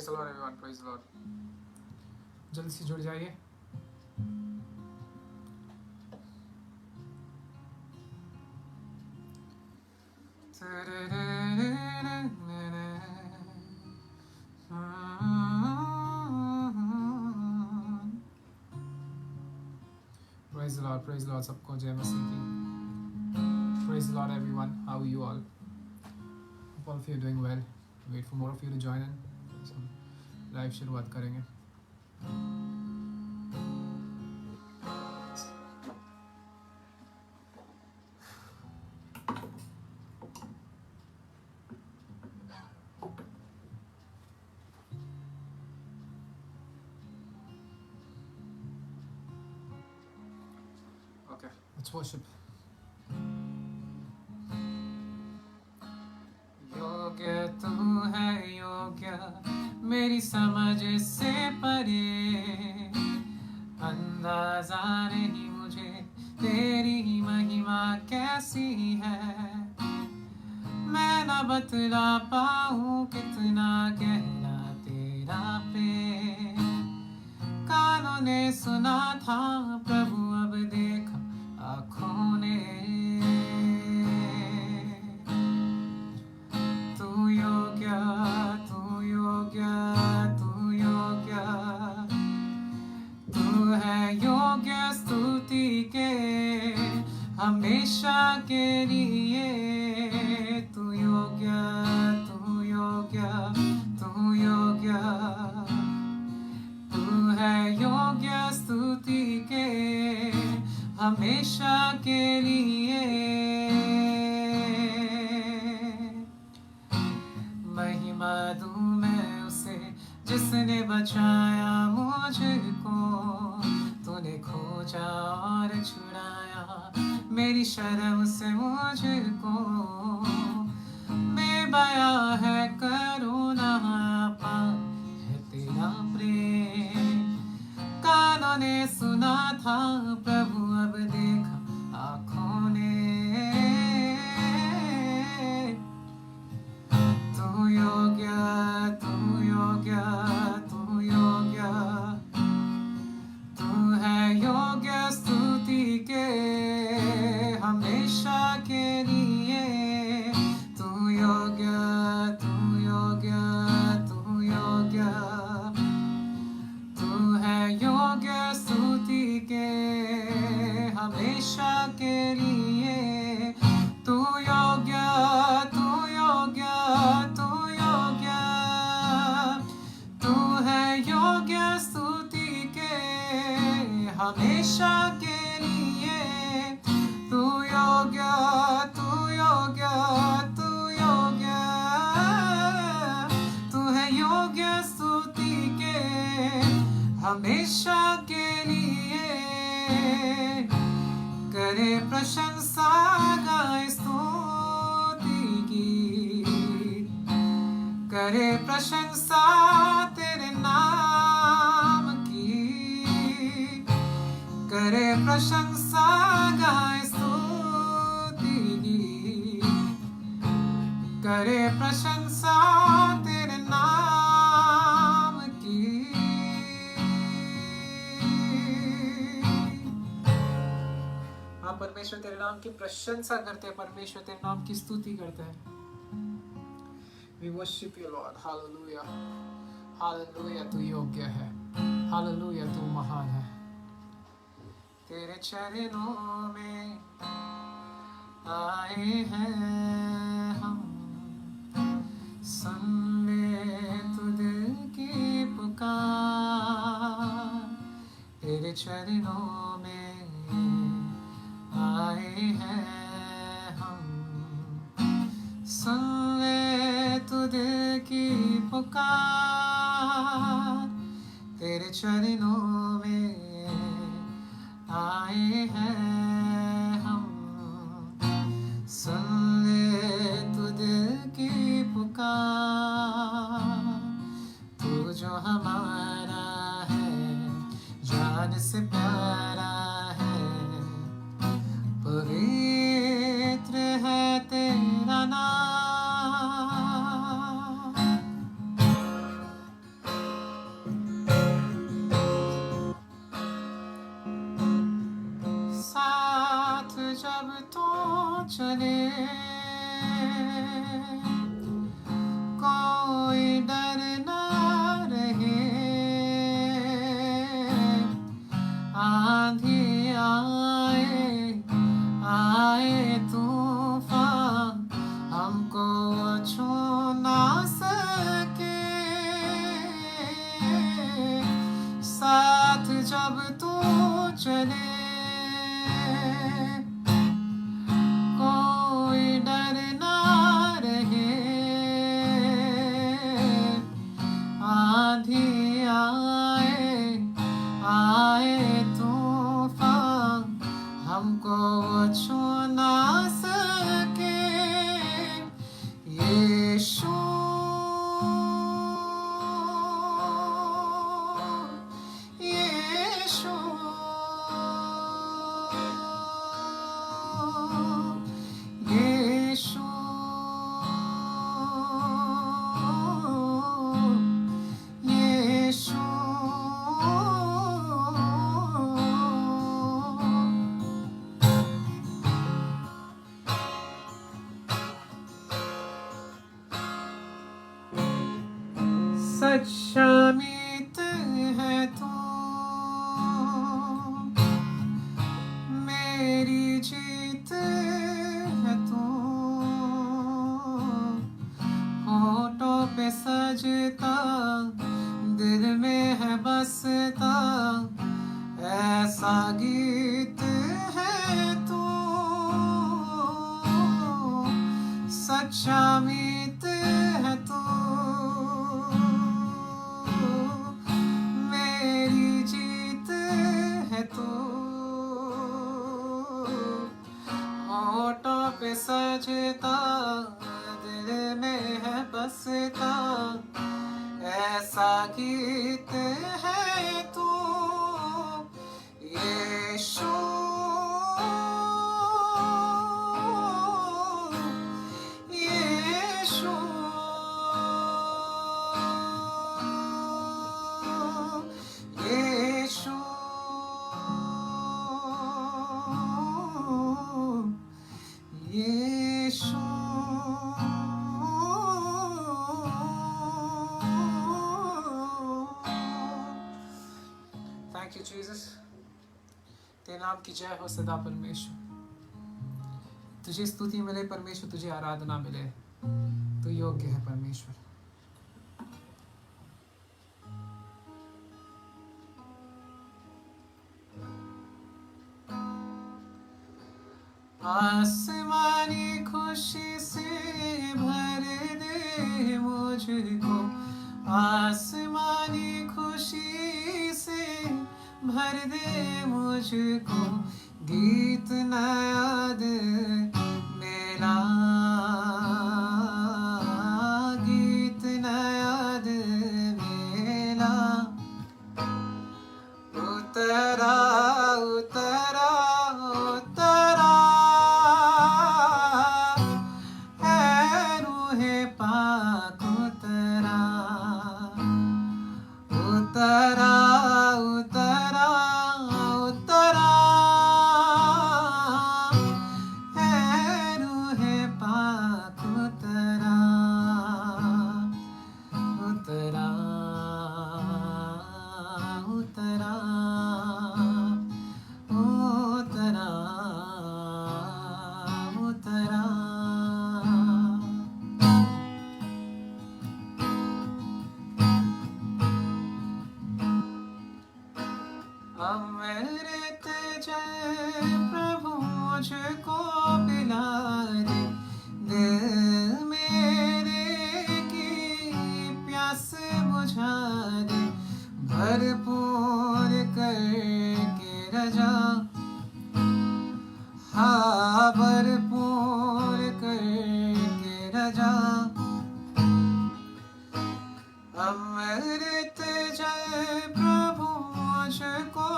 Praise the Lord everyone, praise the Lord. जल्दी से जुड़ जाइए. Praise the Lord, praise the Lord. सबको जय मसीह की. Praise the Lord everyone. How are you all? Hope all of you are doing well. Wait for more of you to join in. Live शुरुआत करेंगे. Okay, let's worship. योग्य तू है योग्य मेरी समझ से परे, अंदाजा नहीं मुझे तेरी महिमा कैसी है. मैं ना बतला पाऊँ कितना गहरा तेरा प्रेम. कानों ने सुना था प्रभु, अब देखा आँखों ने. तू योग्य, तू योग्य, तू योग्य, तू है योग्य स्तुति के हमेशा के लिए. तू योग्य, तू योग्य, तू योग्य, तू है योग्य स्तुति के हमेशा के लिए. महिमा दूं मैं उसे जिसने बचाया मुझको. तूने खोजा और छुड़ाया मेरी शर्म से मुझको. बेबया है करुणा, अपार है तेरा प्रेम. कानों ने सुना था प्रभु, अब देखा आँखों ने. तू योग्य, तू योग्य, तू योग्य, तू है योग्य स्तुति के हमेशा के लिए. तू योग्य, तू योग्य, तू योग्य, तू है योग्य स्तुति के हमेशा के लिए. तू योग्य, तू योग्य, तू योग्य, तू है योग्य स्तुति के हमेशा के लिए. तू योग्य, तू योग्य, तू योग्य, तू है योग्य स्तुति के हमेशा के लिए. करे प्रशंसा गाए स्तुति की, करे प्रशंसा तेरे नाम की. करे प्रशंसा गाए स्तुति की, करे प्रशंसा तेरे नाम की. हाँ, परमेश्वर तेरे नाम की प्रशंसा करते हैं, परमेश्वर तेरे नाम की स्तुति करते हैं. We worship you Lord, hallelujah, hallelujah. तू योग्य है, hallelujah, तू महान है. तेरे चरणों में आए हैं हम, सुन ले तू दिल की पुकार. तेरे चरणों में आए हैं हम, सुन ले तू दिल की पुकार. तेरे चरणों में आए हैं हम, सुन ले तू दिल की पुकार. तू जो हमारा है जान से प्यारा है, पवित्र है तेरा नाम. छू ना सके, साथ जब तू चले कोई डर ना रहे, आंधी आए तूफान हमको छू ना सके। यीशु यीशु यीशु यीशु सच्चा मीत है तू, मेरी जीत है तू, होठों पे सजता दिल में है बसता ऐसा गीत है तू, सच्चा मीत है तू, मेरी जीत है तू, होठों पे सजता दिल में है बसता ऐसा गीत है तू। यीशु यीशु यीशु यीशु थैंक यू जीसस। तेरे नाम की जय हो सदा परमेश्वर। तुझे स्तुति मिले परमेश्वर, तुझे आराधना मिले, तू योग्य है परमेश्वर। आसमानी खुशी से भर दे मुझको, आसमानी खुशी से भर दे मुझको, गीत नया दे मेरा, गीत नया दे मेरा, उतरा उतरा उतरा है रूहे पाक, उतरा उतरा उतरा उतरा है रूहे पाक, उतरा उतरा उतरा उतरा उतरा। अमृत जय प्रभु मुझको पिला दे, दिल मेरे की प्यास बुझा दे, भरपूर करके रजा, हाँ भरपूर करके रजा। अमृत जय प्रभु मुझको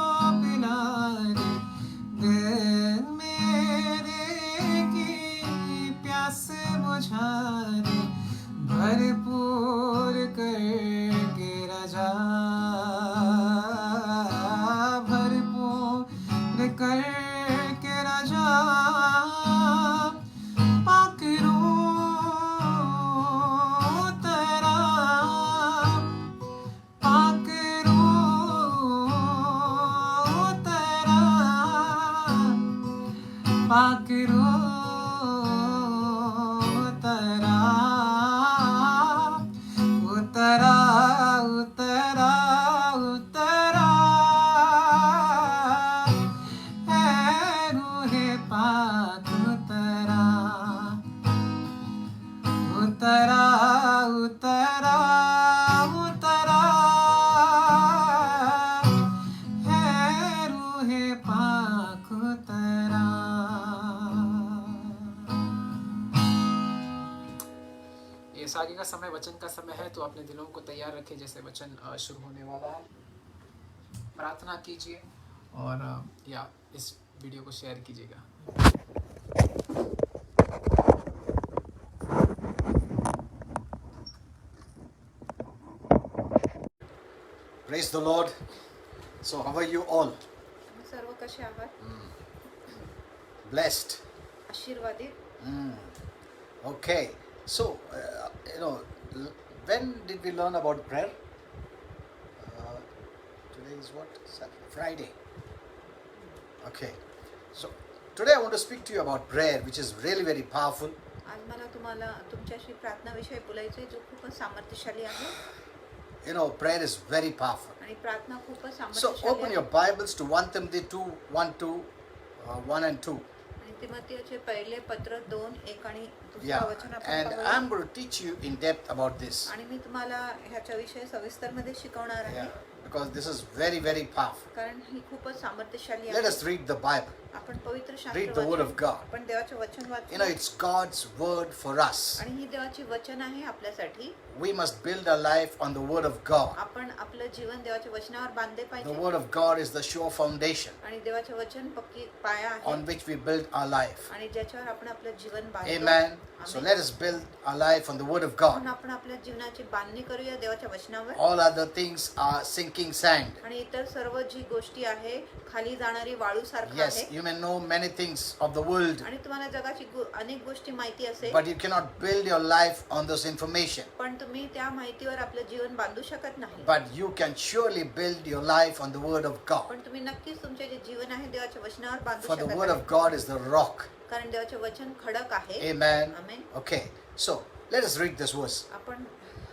पिला दे, दिल मेरे की प्यास बुझा दे, भरपूर करके रजा, भरपूर करके रजा। पाक रूह तेरा, पाक रूह तेरा, पाक रूह तेरा, उतरा उतरा उतरा है रूहे पाक उतरा। ये आगे का समय वचन का समय है, तो अपने दिलों को तैयार रखें जैसे वचन शुरू होने वाला है। प्रार्थना कीजिए और या इस वीडियो को शेयर कीजिएगा। Praise the Lord. So how are you all? सर्व कसे आहात? Blessed. आशीर्वादित. Okay. So when did we learn about prayer? Today is what? Friday. Okay. So today I want to speak to you about prayer, which is really very powerful. आज मला तुम्हाला तुमच्याशी प्रार्थनाविषयी बोलायचं आहे, जो खूपच सामर्थ्यशाली आहे. Prayer is very powerful. आणि प्रार्थना खूपच So सामर्थ्यशाली open your आहे. Bibles to 1 Timothy 2, 1 and 2. आणि तिमोथेयुचे पहिले पत्र 2:1 आणि दुसरा Yeah. वचन आपण And पाहूया. I'm going to teach you in depth about this. आणि मी तुम्हाला ह्याच्या विषयी सविस्तर मध्ये शिकवणार आहे. Yeah. Because this is very, very powerful. कारण ही खूपच सामर्थ्यशाली Let आहे. us read the Bible. आपण पवित्र Read शास्त्र the word वाचू. of God. आपण देवाचे वचन वाचू. It's God's word for us. आणि ही देवाची वचन आहे आपल्यासाठी. We must build our life on the word of God. आपण आपलं जीवन देवाच्या वचनावर बांधले The पाहिजे. word of God is the sure foundation आणि देवाचे वचन पक्की पाया आहे. on which we build our life. आणि ज्याच्यावर आपण आपलं जीवन बांधतो. Amen. So let us build our life on the word of God. म्हणून आपण आपल्या जीवनाची बांधणी करूया देवाच्या वचनावर. All other things are sinking sand. आणि इतर सर्व जी गोष्टी आहे खाली जाणारी वाळू सारखं Yes, आहे. you may know many things of the world, आणि तुम्हाला जगाची अनेक गोष्टी माहिती असेल. but you cannot build your life on this information. पण तुम्ही त्या माहितीवर आपलं जीवन बांधू शकत नाही. But you can surely build your life on the word of God. पण तुम्ही नक्कीच तुमचे जे जीवन आहे देवाच्या वचनावर बांधू For the शकत word नाही. of God is the rock. कारण देवाचे वचन खडक आहे. Amen. Amen. Okay, so let us read this verse. आपण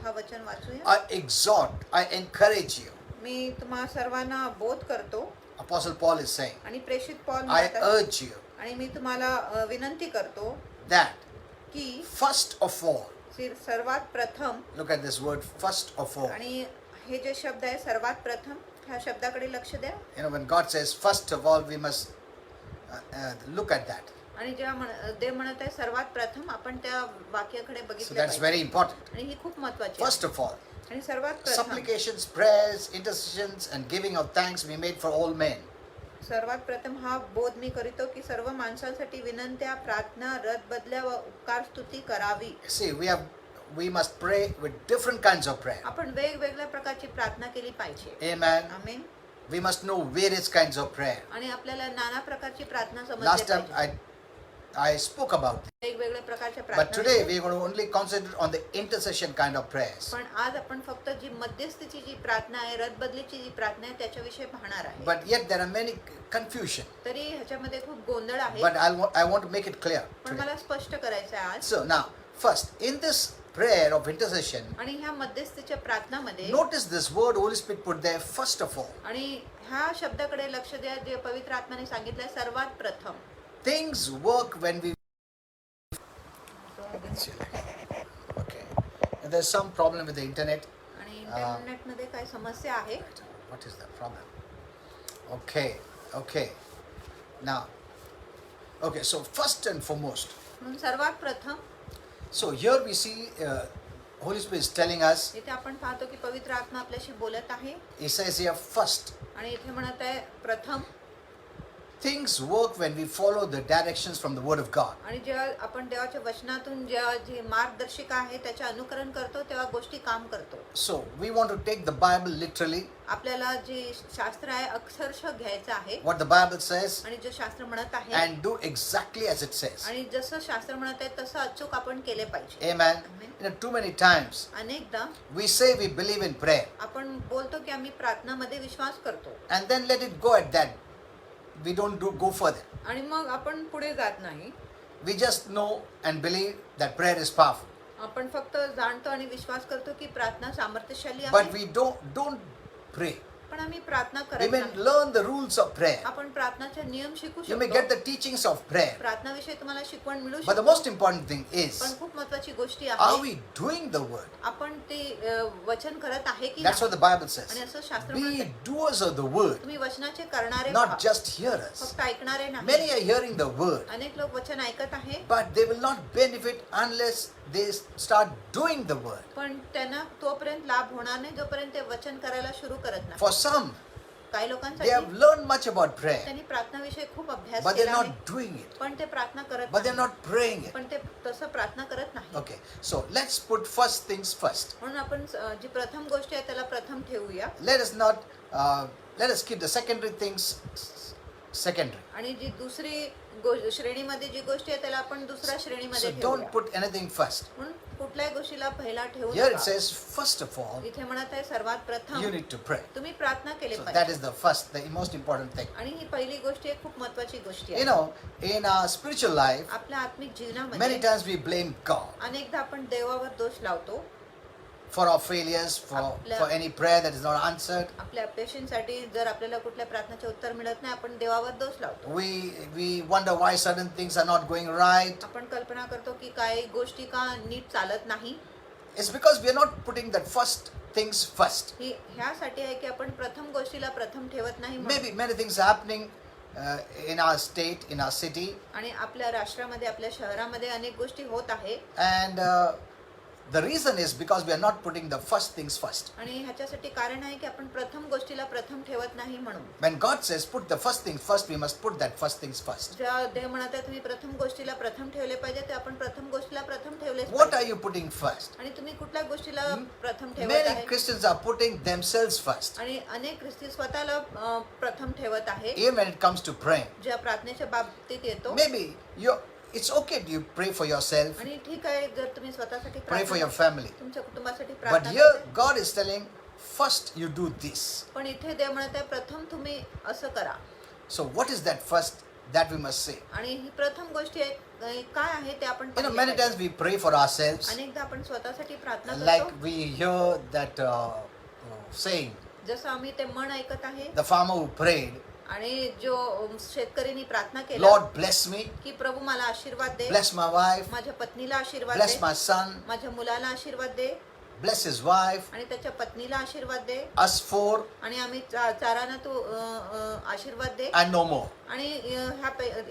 हा वचन वाचूया. I exhort, I encourage you. मी तुम्हा सर्वांना बोध करतो. Apostle Paul is saying, आणि प्रेषित पौल I म्हणत आहे. urge you आणि मी तुम्हाला विनंती करतो that की first of all, सर्वात प्रथम. look at this word, first of all. आणि हे जे शब्द आहे सर्वात प्रथम, ह्या शब्दाकडे लक्ष द्या. When God says first of all, we must look at that. आणि जेव्हा देव म्हणत आहे सर्वात प्रथम, आपण त्या वाक्याकडे So बघितलं that's पाहिजे. very important. आणि ही खूप महत्त्वाची आहे. First of all, आणि सर्वात प्रथम, supplications, prayers, intercessions, and giving of thanks be made for all men. सर्वात प्रथम हा बोध मी करीतो की सर्व माणसांसाठी विनंत्या, प्रार्थना, रद बदल्या व उपकार स्तुती करावी. See, we must pray with different kinds of prayer. आपण वेगवेगळ्या प्रकारची प्रार्थना केली पाहिजे. Amen. Amen. We must know various kinds of prayer. आणि आपल्याला नाना प्रकारची प्रार्थना समजली Last time पाहिजे. I spoke about it. वेगवेगळ्या प्रकारच्या But प्रार्थना. today we are going to only concentrate on the intercession kind of prayers. पण आज आपण फक्त जी मध्यस्थीची जी प्रार्थना आहे, रदबदलीची जी प्रार्थना आहे त्याच्याविषयी पाहणार आहे. But yet there are many confusion. तरी ह्याच्यामध्ये खूप गोंधळ आहे. But I want to make it clear पण today. मला स्पष्ट करायचं आहे आज. So now, first, in this prayer of intercession, आणि ह्या मध्यस्थीच्या प्रार्थनामध्ये notice this word Holy Spirit put there, first of all. आणि ह्या शब्दाकडे लक्ष द्या जे पवित्र आत्म्याने सांगितलंय सर्वात प्रथम. Things work when we... Okay. And there's some problem with the internet. आणि इंटरनेटमध्ये काय समस्या आहे. What is the problem? Okay. Now, okay, so first and foremost, म्हणून सर्वात प्रथम so here we see Holy Spirit is telling us, इथे आपण पाहतो की पवित्र आत्मा आपल्याशी बोलत आहे. he says here first, आणि इथे म्हणत आहे प्रथम. things work when we follow the directions from the word of God. आणि जेव्हा आपण देवाच्या वचनातून जेव्हा जी मार्गदर्शिका आहे त्याचे अनुकरण करतो तेव्हा गोष्टी काम करतो. So we want to take the Bible literally, आपल्याला जे शास्त्र आहे अक्षरशः घ्यायचं आहे. what the Bible says, आणि जे शास्त्र म्हणत आहे and do exactly as it says. आणि जसं शास्त्र म्हणत आहे तसं अचूक आपण केले पाहिजे. Amen. Too many times अनेकदा we say we believe in prayer, आपण बोलतो की आम्ही प्रार्थनामध्ये विश्वास करतो. and then let it go at that. We don't go further. आणि मग आपण पुढे जात नाही. We just know and believe that prayer is powerful. आपण फक्त जाणतो आणि विश्वास करतो की प्रार्थना सामर्थ्यशाली But आहे. we don't pray. पण आम्ही प्रार्थना We करत may नाही. learn the rules of prayer. आपण प्रार्थनाचे नियम शिकू You may get शकतो. the teachings of prayer. प्रार्थनाविषयी तुम्हाला शिकवण मिळू But the शकते. most important thing is, पण खूप महत्वाची गोष्टी are आहे. we doing the word? आपण ते वचन करत आहे की That's what the नाही? Bible says. आणि असं शास्त्र Be म्हणते, doers of the word, तुम्ही वचनाचे करणारे not व्हा. just hearers. फक्त ऐकणारे Many नाही. are hearing the word, अनेक लोक वचन ऐकत आहे, but they will not benefit unless they start doing the word. पण त्यांना तोपर्यंत लाभ होणार नाही जोपर्यंत ते वचन करायला सुरू करत नाही. For some, काही they लोकांसाठी have learned much about prayer, त्यांनी प्रार्थनाविषयी खूप अभ्यास but they're केला आहे, not doing it. पण ते प्रार्थना करत But they're नाही. not praying it. पण ते तसं प्रार्थना करत नाही. Okay, so let's put first things first. म्हणून आपण जी प्रथम गोष्ट आहे त्याला प्रथम ठेवूया Let us keep the secondary things secondary. आणि जी दुसरी श्रेणीमध्ये जी गोष्ट आहे त्याला आपण दुसऱ्या श्रेणीमध्ये So ठेवूया. don't put anything first. म्हणून कुठल्याही गोष्टीला पहिला ठेवू Here it नका. says, first of all, इथे म्हणत आहे सर्वात प्रथम you need to pray. तुम्ही प्रार्थना केली So that पाहिजे. is the first, the most important thing. आणि ही पहिली गोष्ट आहे, खूप महत्वाची गोष्ट You आहे. know, in our spiritual life, आपल्या आत्मिक many जीवनामध्ये times we blame God अनेकदा आपण देवावर दोष लावतो. for our failures, for any prayer that is not answered. आपल्या अपेक्षांसाठी जर आपल्याला कुठल्या प्रार्थनेचे उत्तर मिळत नाही आपण देवावर दोष लावतो. We wonder why certain things are not going right. आपण कल्पना करतो की काही गोष्टी का नीट चालत नाही. It's because we are not putting that first things first. ही ह्यासाठी आहे की आपण प्रथम गोष्टीला प्रथम ठेवत नाही म्हणून. Maybe many things are happening in our state, in our city, आणि आपल्या राष्ट्रामध्ये आपल्या शहरामध्ये अनेक गोष्टी होत आहे and the reason is because we are not putting the first things first. आणि ह्याच्यासाठी कारण आहे की आपण प्रथम गोष्टीला प्रथम ठेवत नाही म्हणून. When God says put the first things first, we must put that first things first. जेव्हा देव म्हणत आहे तुम्ही प्रथम गोष्टीला प्रथम ठेवले पाहिजे ते आपण प्रथम गोष्टीला प्रथम ठेवलेच What are पाहिजे. you putting first? आणि तुम्ही कुठल्या गोष्टीला प्रथम ठेवत Many आहे. Christians are putting themselves first. आणि अनेक ख्रिस्ती स्वतःला प्रथम ठेवत आहे. Even when it comes to praying. ज्या प्रार्थनेच्या बाबतीत येतो. Maybe it's okay to you pray for yourself, आणि ठीक आहे जर तुम्ही स्वतःसाठी pray for your प्रार्थना family. तुमच्या कुटुंबासाठी But प्रार्थना here करताय. God is telling, first you do this. पण इथे देव म्हणत आहे प्रथम तुम्ही असं करा. So what is that first that we must say? आणि ही प्रथम गोष्टी आहे काय आहे ते आपण You know, पाहिले many पाहिजे. times we pray for ourselves, अनेकदा आपण स्वतःसाठी प्रार्थना like करतो. we hear that saying, जसं आम्ही ते म्हण ऐकत आहे the farmer who prayed, आणि जो शेतकरीनी प्रार्थना केली Lord bless me, की प्रभू मला आशीर्वाद दे, bless my wife, माझ्या पत्नीला आशीर्वाद bless दे, my son, माझ्या मुलाला आशीर्वाद दे bless his wife, आणि त्याच्या पत्नीला आशीर्वाद दे us four, आणि आम्ही चारांना तू आशीर्वाद दे and no more. आणि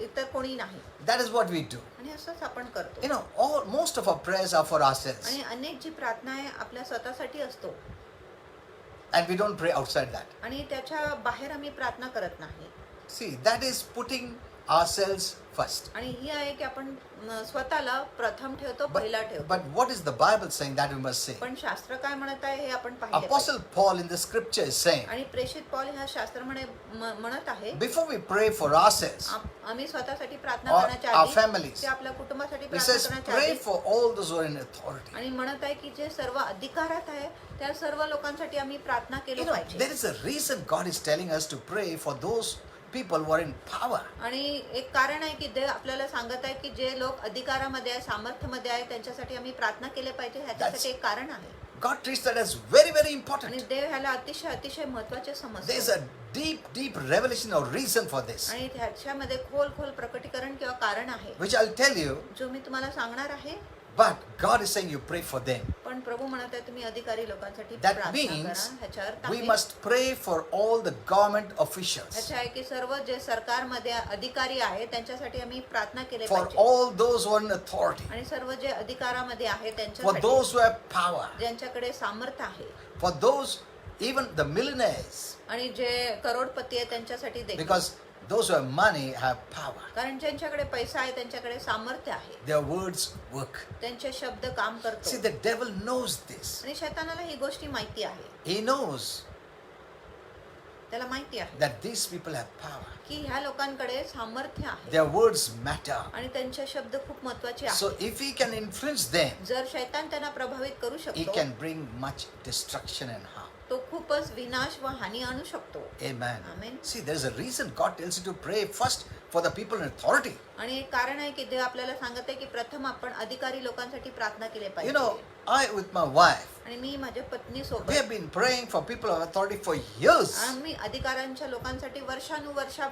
इतर कोणी नाही. That is what we do. आणि असंच आपण करतो. You know, most of our prayers are for ourselves, आणि अनेक जी प्रार्थना आहे आपल्या स्वतःसाठी असतो and we don't pray outside that. आणि त्याच्या बाहेर आम्ही प्रार्थना करत नाही. See, that is putting ourselves first. आणि ही आहे की आपण स्वतःला प्रथम ठेवतो, पहिला ठेवतो. But what is the Bible saying that we must say? पण शास्त्र काय म्हणत आहे हे आपण पाहिले Apostle Paul in the scripture is saying, आणि प्रेषित पौल ह्या शास्त्र म्हणत आहे before we pray for ourselves, आम्ही स्वतःसाठी प्रार्थना or करण्याच्या our आधी families, ते आपल्या कुटुंबासाठी he प्रार्थना says, करण्याच्या pray आधी for all those who are in authority. आणि म्हणत आहे की जे सर्व अधिकारात आहे त्या सर्व लोकांसाठी आम्ही प्रार्थना You केली know, पाहिजे. there is a reason God is telling us to pray for those people who are in power. आणि एक कारण आहे की देव आपल्याला सांगत आहे की जे लोक अधिकारामध्ये आहे, सामर्थ्यामध्ये आहे, त्यांच्यासाठी आम्ही प्रार्थना केले पाहिजे. ह्याच्यासाठी एक कारण आहे. God treats that as very, very आणि important. देव ह्याला अतिशय महत्त्वाचे There is समजतो. a deep revelation or reason for this, आणि ह्याच्यामध्ये खोल प्रकटीकरण किंवा कारण आहे which I'll tell you. जो मी तुम्हाला सांगणार आहे. But God is saying you pray for them. पण प्रभू म्हणत आहे तुम्ही अधिकारी लोकांसाठी That प्रार्थना means करा. ह्याचा अर्थ we आहे must pray for all the government officials, ह्याचा आहे की सर्व जे सरकारमध्ये अधिकारी आहेत त्यांच्यासाठी आम्ही प्रार्थना केली for पाहिजे. all those who are in authority, आणि सर्व जे अधिकारामध्ये आहेत for त्यांच्यासाठी those who have power, ज्यांच्याकडे सामर्थ्य आहे for those, even the millionaires, आणि जे करोडपती आहे त्यांच्यासाठी देखील. because those who have money have power. कारण ज्यांच्याकडे पैसा आहे त्यांच्याकडे सामर्थ्य आहे. Their words work. त्यांचे शब्द काम See, करतो. the devil knows this. आणि शैतानाला ही गोष्टी माहिती आहे. He knows त्याला माहिती आहे that these people have power. की ह्या लोकांकडे सामर्थ्य आहे Their words matter. आणि त्यांचे शब्द खूप महत्त्वाचे So आहेत. if he can influence them, जर शैतान त्यांना प्रभावित करू he शकतो can bring much destruction and harm. तो खूपच विनाश व हानी आणू शकतो. Amen. Amen. See, there's a reason God tells you to pray first for the people in authority. आणि एक कारण आहे की देव आपल्याला सांगत आहे की प्रथम आपण अधिकारी लोकांसाठी प्रार्थना केली You पाहिजे. know, I with my wife, आणि मी माझ्या पत्नी we सोबत have been praying for people of authority for years. आम्ही अधिकारांच्या लोकांसाठी वर्षानुवर्षा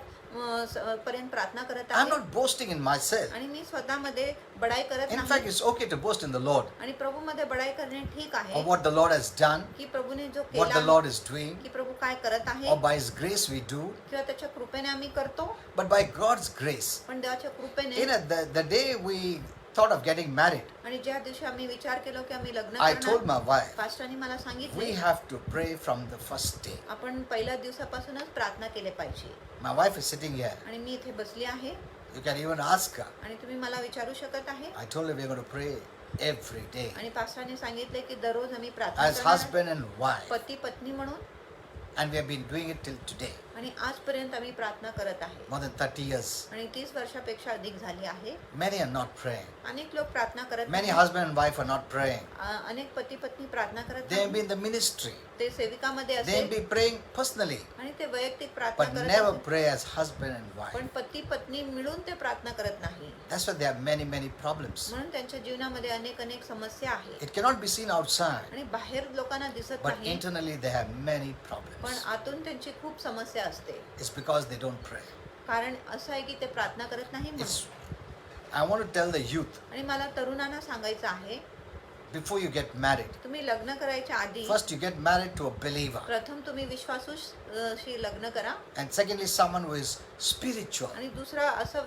पर्यंत प्रार्थना करत I'm आहे not boasting in myself. आणि मी स्वतःमध्ये बडाई करत In fact, नाही it's okay to boast in the Lord आणि प्रभूमध्ये बडाई करणे ठीक of आहे what the Lord has done, की प्रभूने जो what the केला Lord is doing, की प्रभू काय करत आहे or by His grace we do. किंवा त्याच्या कृपेने आम्ही करतो But by God's grace, पण देवाच्या कृपेने the day we thought of getting married, आणि ज्या दिवशी आम्ही विचार केलो की आम्ही लग्न I told करणार my wife, पास्टरांनी मला we सांगितले have to pray from the first day. आपण पहिल्या दिवसापासूनच प्रार्थना केले पाहिजे My wife is sitting here. आणि मी इथे बसली आहे You can even ask her. आणि तुम्ही मला विचारू शकत आहे I told her we're going to pray every day आणि पास्टरांनी सांगितले की दररोज आम्ही प्रार्थना as करणार husband and wife. पती पत्नी म्हणून And we have been doing it till today. आणि आजपर्यंत आम्ही प्रार्थना करत आहे More than 30 years. आणि 30 वर्षापेक्षा अधिक झाली आहे Many are not praying. अनेक लोक प्रार्थना करत Many नाही. husband and wife are not praying. अनेक पती पत्नी प्रार्थना करत They may be नाही. in the ministry. ते सेविकामध्ये They may असेल be praying personally. आणि ते वैयक्तिक प्रार्थना But करत never असेल. pray as husband and wife. पण पती पत्नी मिळून ते प्रार्थना करत नाही That's why there are many problems. म्हणून त्यांच्या जीवनामध्ये अनेक समस्या आहेत It cannot be seen outside. आणि बाहेर लोकांना दिसत But नाही internally they have many पण problems. आतून त्यांची खूप समस्या असते It's because they don't pray. कारण असं आहे की ते प्रार्थना करत नाही It's, म्हणून. I want to tell the youth, आणि मला तरुणांना सांगायचं आहे before you get married, तुम्ही लग्न करायच्या आधी first you get married to a believer. प्रथम तुम्ही विश्वासूशी लग्न करा And secondly, someone who is spiritual. आणि दुसरा असं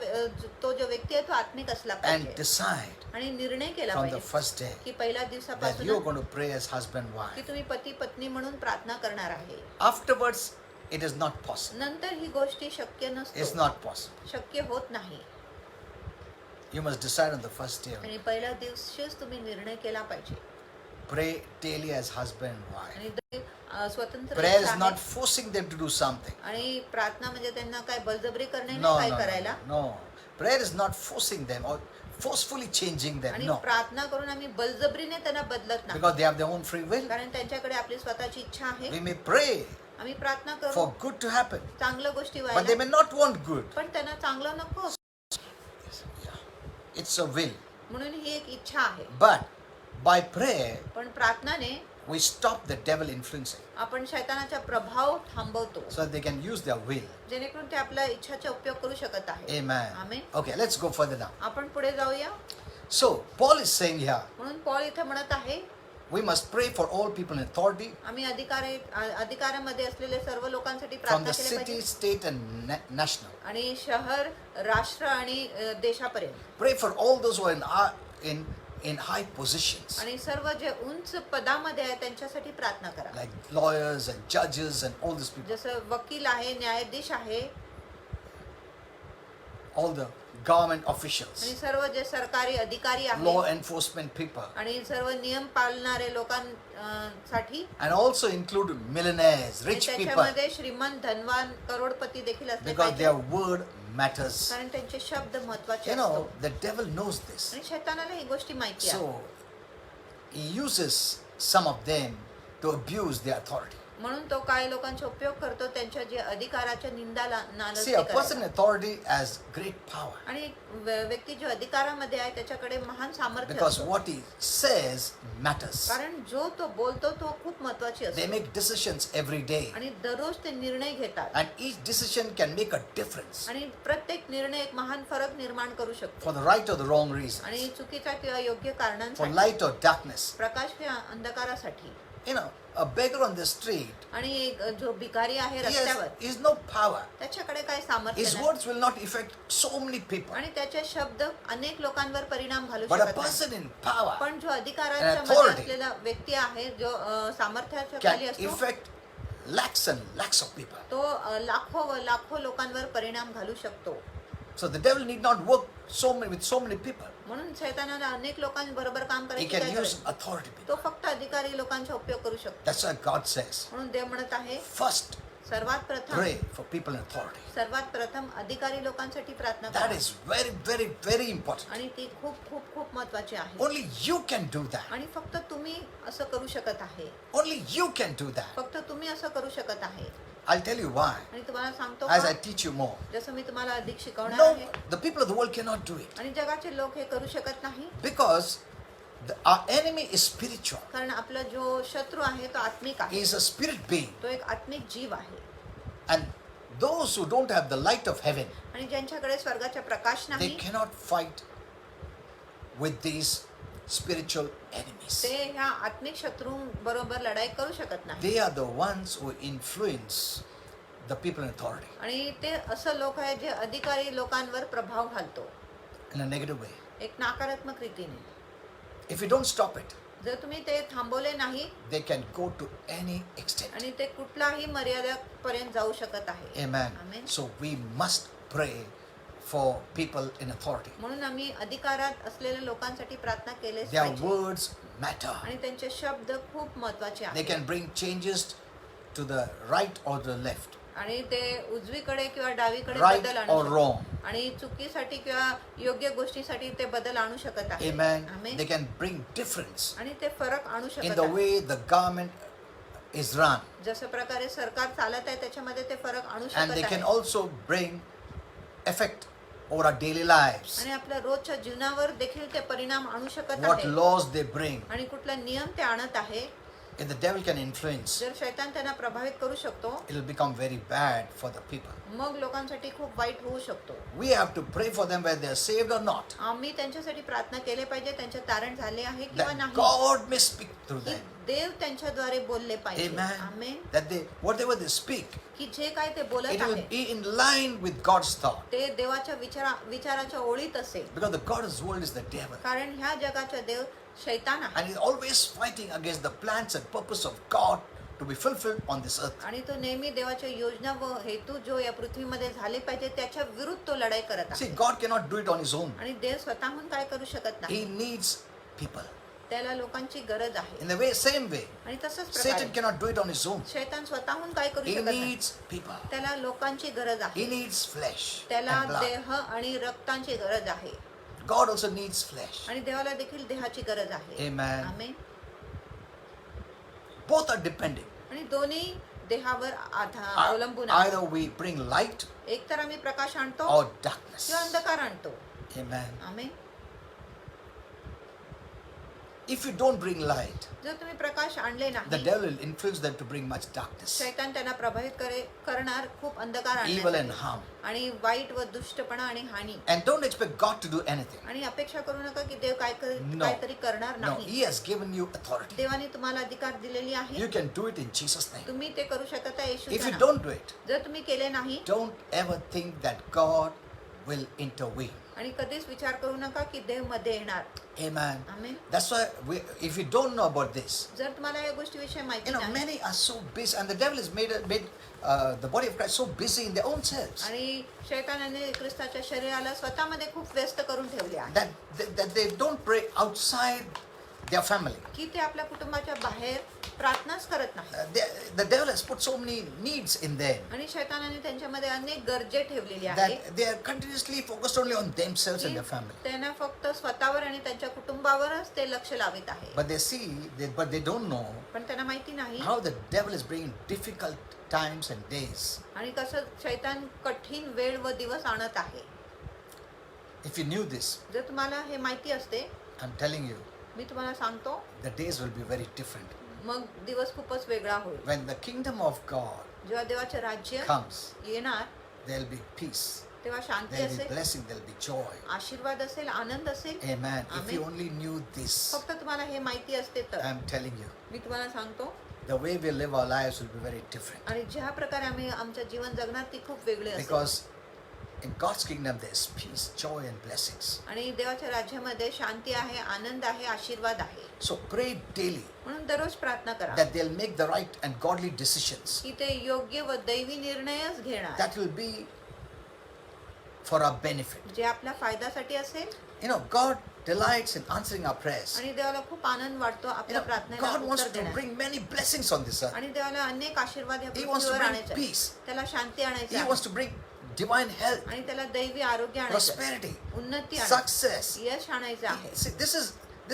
तो जो व्यक्ती आहे तो आत्मिक असला And पाहिजे decide आणि निर्णय केला from the पाहिजे first day की पहिल्या that दिवसापासून you're going to pray as husband की wife. तुम्ही पती पत्नी म्हणून प्रार्थना करणार आहे Afterwards, it is not possible. नंतर ही गोष्टी शक्य It's नसतो not possible. शक्य होत नाही You must decide on the first day. आणि पहिल्या दिवशीच तुम्ही निर्णय केला पाहिजे Pray daily as husband and wife. आणि स्वतंत्र Prayer is इच्छा not आहे. forcing them to do something. आणि प्रार्थना म्हणजे त्यांना काय बळजबरी करणे No, नाही no, काय करायला no, no. Prayer is not forcing them or forcefully changing them. आणि No. प्रार्थना करून आम्ही बळजबरीने त्यांना बदलत नाही Because they have their own free will. कारण त्यांच्याकडे आपली स्वतःची इच्छा आहे We may pray आम्ही प्रार्थना करू for good to happen, चांगल्या गोष्टी but they व्हायला may not want good. पण त्यांना चांगलं नको Yeah. It's a will. म्हणून ही एक इच्छा आहे But by prayer, पण प्रार्थनाने we stop the devil influencing आपण शैतानाचा प्रभाव थांबवतो so that they can use their will. जेणेकरून ते आपल्या इच्छाचा उपयोग करू शकत आहे Amen. Amen. Okay, let's go further now. आपण पुढे जाऊया So, Paul is saying here, म्हणून पॉल इथे म्हणत आहे we must pray for all people in authority आम्ही अधिकारामध्ये असलेले सर्व लोकांसाठी from प्रार्थना the केली city, पाहिजे state, and national. आणि शहर राष्ट्र आणि देशापर्यंत Pray for all those who are in high positions, आणि सर्व जे उंच पदामध्ये आहे त्यांच्यासाठी प्रार्थना करा like lawyers and judges and all these people, जसं वकील आहे न्यायाधीश आहे all the government आणि officials, सर्व जे सरकारी अधिकारी law आहे enforcement people, आणि सर्व नियम पाळणारे लोकांसाठी and also include millionaires, आणि rich people, त्याच्यामध्ये श्रीमंत धनवान करोडपती देखील असले because पाहिजे their word matters. कारण त्यांचे शब्द महत्वाचे You know, असतो the devil knows this. आणि शैतानाला ही गोष्टी माहिती आहे So, he uses some of them to abuse their authority. म्हणून तो काही लोकांचा उपयोग करतो त्यांच्या जे अधिकाराच्या निंदाला See, नालस्ती a person in करायला. authority has great power आणि व्यक्ती जो अधिकारामध्ये आहे त्याच्याकडे महान सामर्थ्य because असतो. what he says matters. कारण जो तो बोलतो तो खूप महत्वाची They असतो make decisions every day, आणि दररोज ते निर्णय घेतात and each decision can make a difference आणि प्रत्येक निर्णय एक महान फरक निर्माण करू शकतो for the right or the wrong reasons, आणि चुकीचा किंवा योग्य for कारणांसाठी light or darkness. प्रकाश किंवा अंधकारासाठी You know, a beggar on the street, आणि एक जो भिकारी आहे he रस्त्यावर has no power. त्याच्याकडे काय सामर्थ्य His नाही words will not affect so many people. आणि त्याचे शब्द अनेक लोकांवर परिणाम घालू But a शकत नाही. person in power पण जो अधिकाराच्या and मध्ये authority असलेला व्यक्ती आहे जो सामर्थ्याच्या can खाली असतो affect lakhs and lakhs of people. तो लाखो व लाखो लोकांवर परिणाम घालू शकतो So the devil need not work with so many people. म्हणून शैतानाला अनेक लोकांबरोबर काम He करायची can काय use गरज नाही. authority people. तो फक्त अधिकारी लोकांचा उपयोग करू शकतो That's why God says, म्हणून देव म्हणत आहे first सर्वात प्रथम pray for people in authority. सर्वात प्रथम अधिकारी लोकांसाठी प्रार्थना That करा is very, very, very important. आणि ती खूप खूप खूप महत्वाची आहे Only you can do that. आणि फक्त तुम्ही असं करू शकत आहे Only you can do that. फक्त तुम्ही असं करू शकत आहे I'll tell you why. आणि तुम्हाला सांगतो As I का? teach you more. जसं मी तुम्हाला अधिक शिकवणार No, आहे the people of the world cannot do it. आणि जगाचे लोक हे करू शकत नाही Because Our enemy is spiritual. कारण आपला जो शत्रू आहे तो आत्मिक He आहे, is a spirit being. तो एक आत्मिक जीव आहे. And those who don't have the light of heaven, आणि ज्यांच्याकडे स्वर्गाचा प्रकाश they नाही, cannot fight with these spiritual enemies. ते ह्या आत्मिक शत्रू बरोबर लढाई करू शकत नाही. They are the ones who influence the people in authority आणि ते असं लोक आहे जे अधिकारी लोकांवर प्रभाव घालतो in a negative way. एक नकारात्मक रीतीने. If you don't stop it, जर तुम्ही ते थांबवले नाही they can go to any extent. आणि ते कुठलाही मर्यादेपर्यंत जाऊ शकत आहे. Amen. Amen. So we must pray for people in authority. म्हणून आम्ही अधिकारात असलेल्या लोकांसाठी प्रार्थना केलीच Their पाहिजे. words matter. आणि त्यांचे शब्द खूप महत्वाचे They आहेत. can bring changes to the right or the left, आणि ते उजवीकडे किंवा डावीकडे right बदल or आणू शकतात. wrong. आणि चुकीसाठी किंवा योग्य गोष्टीसाठी ते बदल आणू शकत आहेत. Amen. Amen. They can bring difference आणि ते फरक आणू in शकत the आहेत. way the government is run. जसं प्रकारे सरकार चालत आहे त्याच्यामध्ये ते फरक आणू And शकत they can आहे. also bring effect over our daily lives. आणि आपल्या रोजच्या जीवनावर देखील ते परिणाम आणू शकत What आहे. laws they bring. आणि कुठला नियम ते आणत आहे. If the devil can influence, जर शैतान त्यांना प्रभावित करू शकतो, it will become very bad for the people. मग लोकांसाठी खूप वाईट होऊ शकतो. We have to pray for them whether they are saved or not. आम्ही त्यांच्यासाठी प्रार्थना केले पाहिजे, त्यांचे तारण झाले आहे किंवा That नाही, God may speak through की them. देव त्यांच्याद्वारे बोलले पाहिजे. Amen. Amen. That they, whatever they speak, की जे काय ते बोलत it will आहे be in line with God's thought. ते देवाच्या विचाराच्या ओळीत असेल. Because the God of this world is the devil. कारण ह्या जगाचा देव शैतान आहे And he's always fighting against the plans and purpose of God to be fulfilled on this earth. आणि तो नेहमी देवाच्या योजना व हेतू जो या पृथ्वीमध्ये झाले पाहिजे त्याच्या विरुद्ध तो लढाई करत See, आहे. God cannot do it on his own. आणि देव स्वतःहून काय करू शकत नाही. He needs people. त्याला लोकांची गरज आहे. In the way, same way, आणि तसंच Satan प्रकारे cannot do it on his own. शैतान स्वतःहून काय करू He शकत नाही. needs people. त्याला लोकांची गरज He आहे. needs flesh त्याला and blood. देह आणि रक्तांची गरज आहे. God also needs flesh. आणि देवाला देखील देहाची गरज आहे. Amen. Amen. Both are depending. आणि दोन्ही देहावर अवलंबून आहे. Either we bring light एक तर आम्ही प्रकाश आणतो or darkness. किंवा अंधकार आणतो. Amen. Amen. If you don't bring light, जर तुम्ही प्रकाश आणले the नाही, devil will influence them to bring much darkness, शैतान त्यांना प्रभावित करणार खूप अंधकार evil and आणण्यासाठी. harm. आणि वाईट व दुष्टपणा आणि हानी. And don't expect God to do anything. आणि अपेक्षा करू नका की देव No. काहीतरी करणार No, नाही. He has given you authority. देवाने तुम्हाला अधिकार दिलेली आहे. You can do it in Jesus' name. तुम्ही ते करू शकता If येशूच्या you नावात. don't do it, जर तुम्ही केले नाही don't ever think that God will intervene. आणि कधीच विचार करू नका की देव मध्ये येणार. Amen. Amen. That's why if you don't know about this, जर तुम्हाला या गोष्टीविषयी माहिती नाही many are so busy, and the devil has made the body of Christ so busy in their own selves आणि शैतानाने ख्रिस्ताच्या शरीराला स्वतःमध्ये खूप व्यस्त करून ठेवले आहे that they don't pray outside their family. की ते आपल्या कुटुंबाच्या बाहेर प्रार्थनाच करत नाही. The devil has put so many needs in them आणि शैतानाने त्यांच्यामध्ये अनेक गरजे ठेवलेली आहेत that they are continuously focused only on themselves and their family. त्यांना फक्त स्वतःवर आणि त्यांच्या कुटुंबावरच ते लक्ष लावित आहे. But they don't know पण त्यांना माहिती नाही how the devil is bringing difficult times and days. आणि कसं शैतान कठीण वेळ व दिवस आणत आहे. If you knew this, जर तुम्हाला हे माहिती असते, I'm telling you, मी तुम्हाला सांगतो, the days will be very different. मग दिवस खूपच वेगळा होईल. When the kingdom of God जेव्हा देवाचे राज्य comes, येणार there'll be peace, तेव्हा शांती there'll be असेल, blessing, there'll be joy. आशीर्वाद असेल, आनंद असेल. Amen. If Amen. you only knew this, फक्त तुम्हाला हे माहिती असते तर I'm telling you, मी तुम्हाला सांगतो, the way we live our lives will be very different. आणि ज्या प्रकारे आम्ही आमचं जीवन जगणार ती खूप वेगळी असेल. Because in God's kingdom there's peace, joy and blessings. आणि देवाच्या राज्यामध्ये शांती आहे, आनंद आहे, आशीर्वाद आहे. So pray daily म्हणून दररोज प्रार्थना करा that they'll make the right and godly decisions. की ते योग्य व दैवी निर्णयच घेणार That will be for our benefit. जे आपल्या फायद्यासाठी असेल. You know, God delights in answering our prayers. आणि देवाला खूप आनंद वाटतो You आपल्या know, प्रार्थनेला God wants उत्तर to देण्यात. bring many blessings on this earth. आणि देवाला अनेक आशीर्वाद या He wants to पृथ्वीवर bring आणायचे peace. आहेत. त्याला शांती आणायची He आहे. wants to bring divine health, आणि त्याला दैवी आरोग्य आणायचं आहे. prosperity, उन्नती आणायचं, success. यश आणायचं आहे. See, this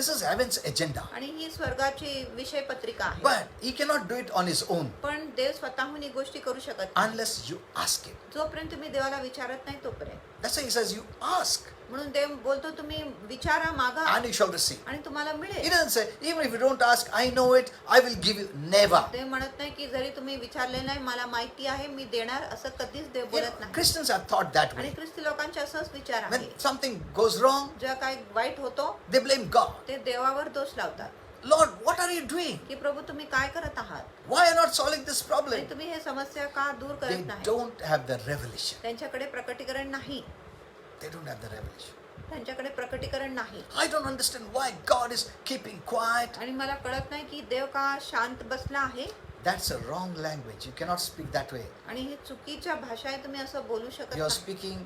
is heaven's agenda. आणि ही स्वर्गाची विषय पत्रिका आहे. But he cannot do it on his own पण देव स्वतःहून ही गोष्टी करू शकत नाही. unless you ask him. जोपर्यंत तुम्ही देवाला विचारत नाही तोपर्यंत. That's why he says, you ask म्हणून देव बोलतो तुम्ही विचारा, मागा and you shall receive. आणि तुम्हाला He मिळेल. doesn't say, even if you don't ask, I know it, I will give you. Never. देव म्हणत नाही की जरी तुम्ही विचारले नाही मला माहिती आहे मी देणार, असं कधीच देव बोलत नाही. Christians have thought that आणि way. ख्रिस्ती लोकांचे असंच विचार When आहे. something goes wrong, जेव्हा काय वाईट होतो they blame God. ते देवावर दोष लावतात Lord, what are you doing? की प्रभू तुम्ही काय करत आहात Why are you not solving this problem? आणि तुम्ही हे समस्या का दूर They करत नाही. don't have the revelation. त्यांच्याकडे प्रकटीकरण नाही. They don't have the revelation. त्यांच्याकडे प्रकटीकरण नाही. I don't understand why God is keeping quiet. आणि मला कळत नाही की देव का शांत बसला आहे. That's a wrong language. You cannot speak that way. आणि ही चुकीच्या भाषा आहे, तुम्ही असं बोलू शकत You are नाही. speaking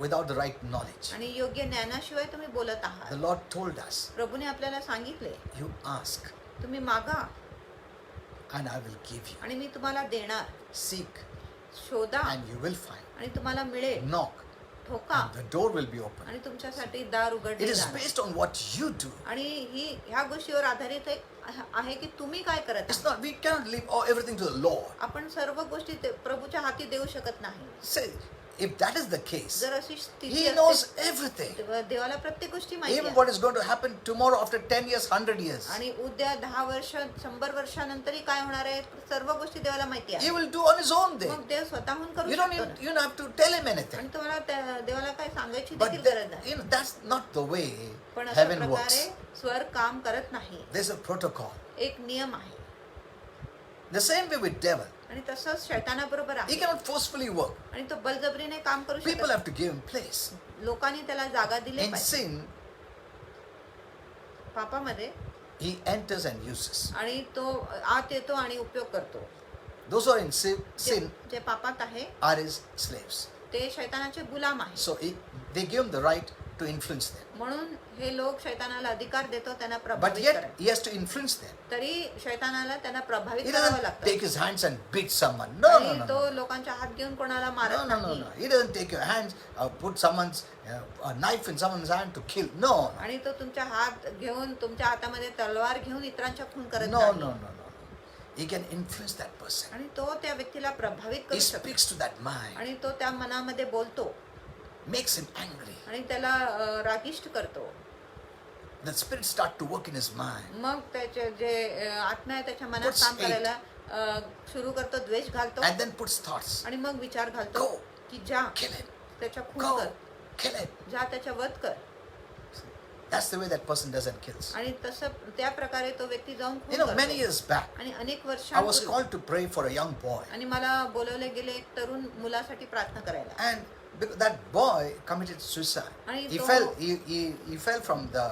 without the right knowledge. आणि योग्य ज्ञानाशिवाय तुम्ही बोलत The आहात. Lord told us, प्रभूने आपल्याला सांगितले you ask तुम्ही मागा and I will give you. आणि मी तुम्हाला देणार. Seek शोधा and you will find. आणि तुम्हाला मिळेल. Knock ठोका and the door will be open. आणि तुमच्यासाठी दार It उघडले is जाणार. based on what you do. आणि ह्या गोष्टीवर आधारित आहे की तुम्ही काय करत It's आहात. not, we cannot leave everything to the Lord. आपण सर्व गोष्टी प्रभूच्या हाती देऊ शकत नाही. Say, if that is the case, जर अशी स्थिती He knows असते, everything. देवाला प्रत्येक गोष्टी माहिती Even आहे. what is going to happen tomorrow after 10 years, 100 years. आणि उद्या 10 वर्ष 100 वर्षानंतरही काय होणार आहे सर्व गोष्टी देवाला माहिती He आहे. will do on His own day. मग देव स्वतःहून करू You don't शकतो even, ना. you don't have to tell Him anything. आणि तुम्हाला देवाला काय सांगायची But देखील गरज नाही. that's not the way पण अशा heaven works. प्रकारे स्वर काम करत नाही. There's a protocol. एक नियम आहे. The same way with devil. आणि तसंच शैतानाबरोबर He आहे. cannot forcefully work. आणि तो बलजबरीने काम करू People शकत have to give Him place. लोकांनी त्याला जागा दिली In पाहिजे. sin, पापामध्ये He enters and uses. आणि तो आत येतो आणि उपयोग करतो. Those who are in sin जे पापात आहे are His slaves. ते शैतानाचे गुलाम आहे. So they give Him the right to influence them. म्हणून हे लोक शैतानाला अधिकार देतो त्यांना But प्रभावित yet करायला. He has to influence them. तरी शैतानाला त्यांना प्रभावित He करावं doesn't लागतं. take His hands and beat someone. No, no, आणि no. तो No. लोकांच्या हात घेऊन कोणाला No, मारत no, no, नाही. no. He doesn't take your hands, put someone's a knife in someone's hand to kill. No, आणि तो तुमच्या हात घेऊन तुमच्या हातामध्ये तलवार घेऊन इतरांच्या खून करत no, no, नाही. no, no, no. He can influence that person. आणि तो त्या व्यक्तीला प्रभावित He करू शकतो. speaks to that mind, आणि तो त्या मनामध्ये बोलतो makes him angry. आणि त्याला रागिष्ट करतो. The spirit start to work in his mind. मग त्याचे जे आत्मा आहे त्याच्या मनात Puts काम hate. करायला सुरू करतो, द्वेष घालतो And then puts thoughts. आणि मग विचार घालतो Go. की जा Kill him. त्याच्या खून Go. कर, Kill him. जा त्याच्या वध कर. That's the way that person does and kills. आणि तसं त्या प्रकारे तो व्यक्ती जाऊन You खून know, many करतो. years back, आणि अनेक I was वर्षांपूर्वी called to pray for a young boy. आणि मला बोलवले गेले एक तरुण मुलासाठी प्रार्थना करायला. And that boy committed suicide. आणि He तो- fell. He fell from the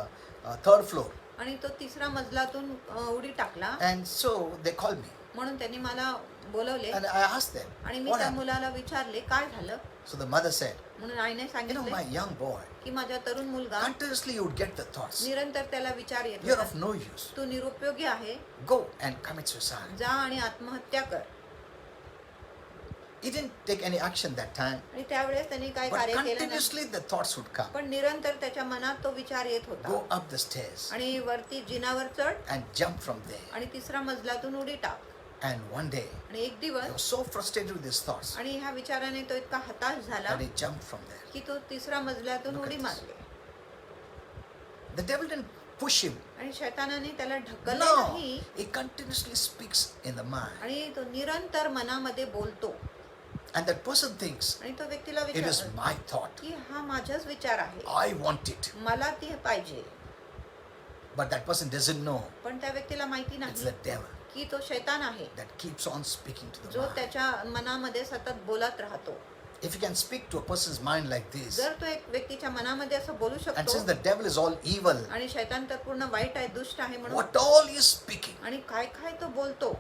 third floor. आणि तो 3रा मजलातून उडी टाकला. And so they called me. म्हणून त्यांनी मला बोलवले And I asked them, आणि मी what त्या happened? मुलाला विचारले काय झालं. So the mother said, म्हणून आईने you know, सांगितले my young boy, की माझा तरुण मुलगा continuously you would get the thoughts. निरंतर त्याला विचार येत You're होता, of no use. तू निरुपयोगी आहे, Go and commit suicide. जा आणि आत्महत्या कर. He didn't take any action that time. आणि त्यावेळेस त्यांनी काय But कार्य केलं नाही. continuously the thoughts would come. पण निरंतर त्याच्या मनात तो विचार येत Go होता. up the stairs आणि वरती जिनावर चढ and jump from there. आणि 3रा मजलातून उडी टाक. And one day, आणि एक he दिवस was so frustrated with his thoughts आणि ह्या विचाराने तो इतका हताश झाला that he jumped from there. की तो 3रा मजल्यातून Look at उडी this. मारली. The devil didn't push him. आणि शैतानाने त्याला ढकलले No, नाही. he continuously speaks in the mind. आणि तो निरंतर मनामध्ये बोलतो. And that person thinks, आणि तो व्यक्तीला it is विचारतो my thought. की हा माझाच विचार आहे, I want it. मला ते पाहिजे. But that person doesn't know पण त्या व्यक्तीला माहिती it's the नाही devil की तो शैतान आहे that keeps on speaking to the जो mind. त्याच्या मनामध्ये सतत बोलत राहतो. If you can speak to a person's mind like this जर तो एक व्यक्तीच्या मनामध्ये असं बोलू and शकतो since the devil is all evil, आणि शैतान तर पूर्ण वाईट आहे, दुष्ट आहे म्हणून, what all he is speaking, आणि काय काय तो बोलतो.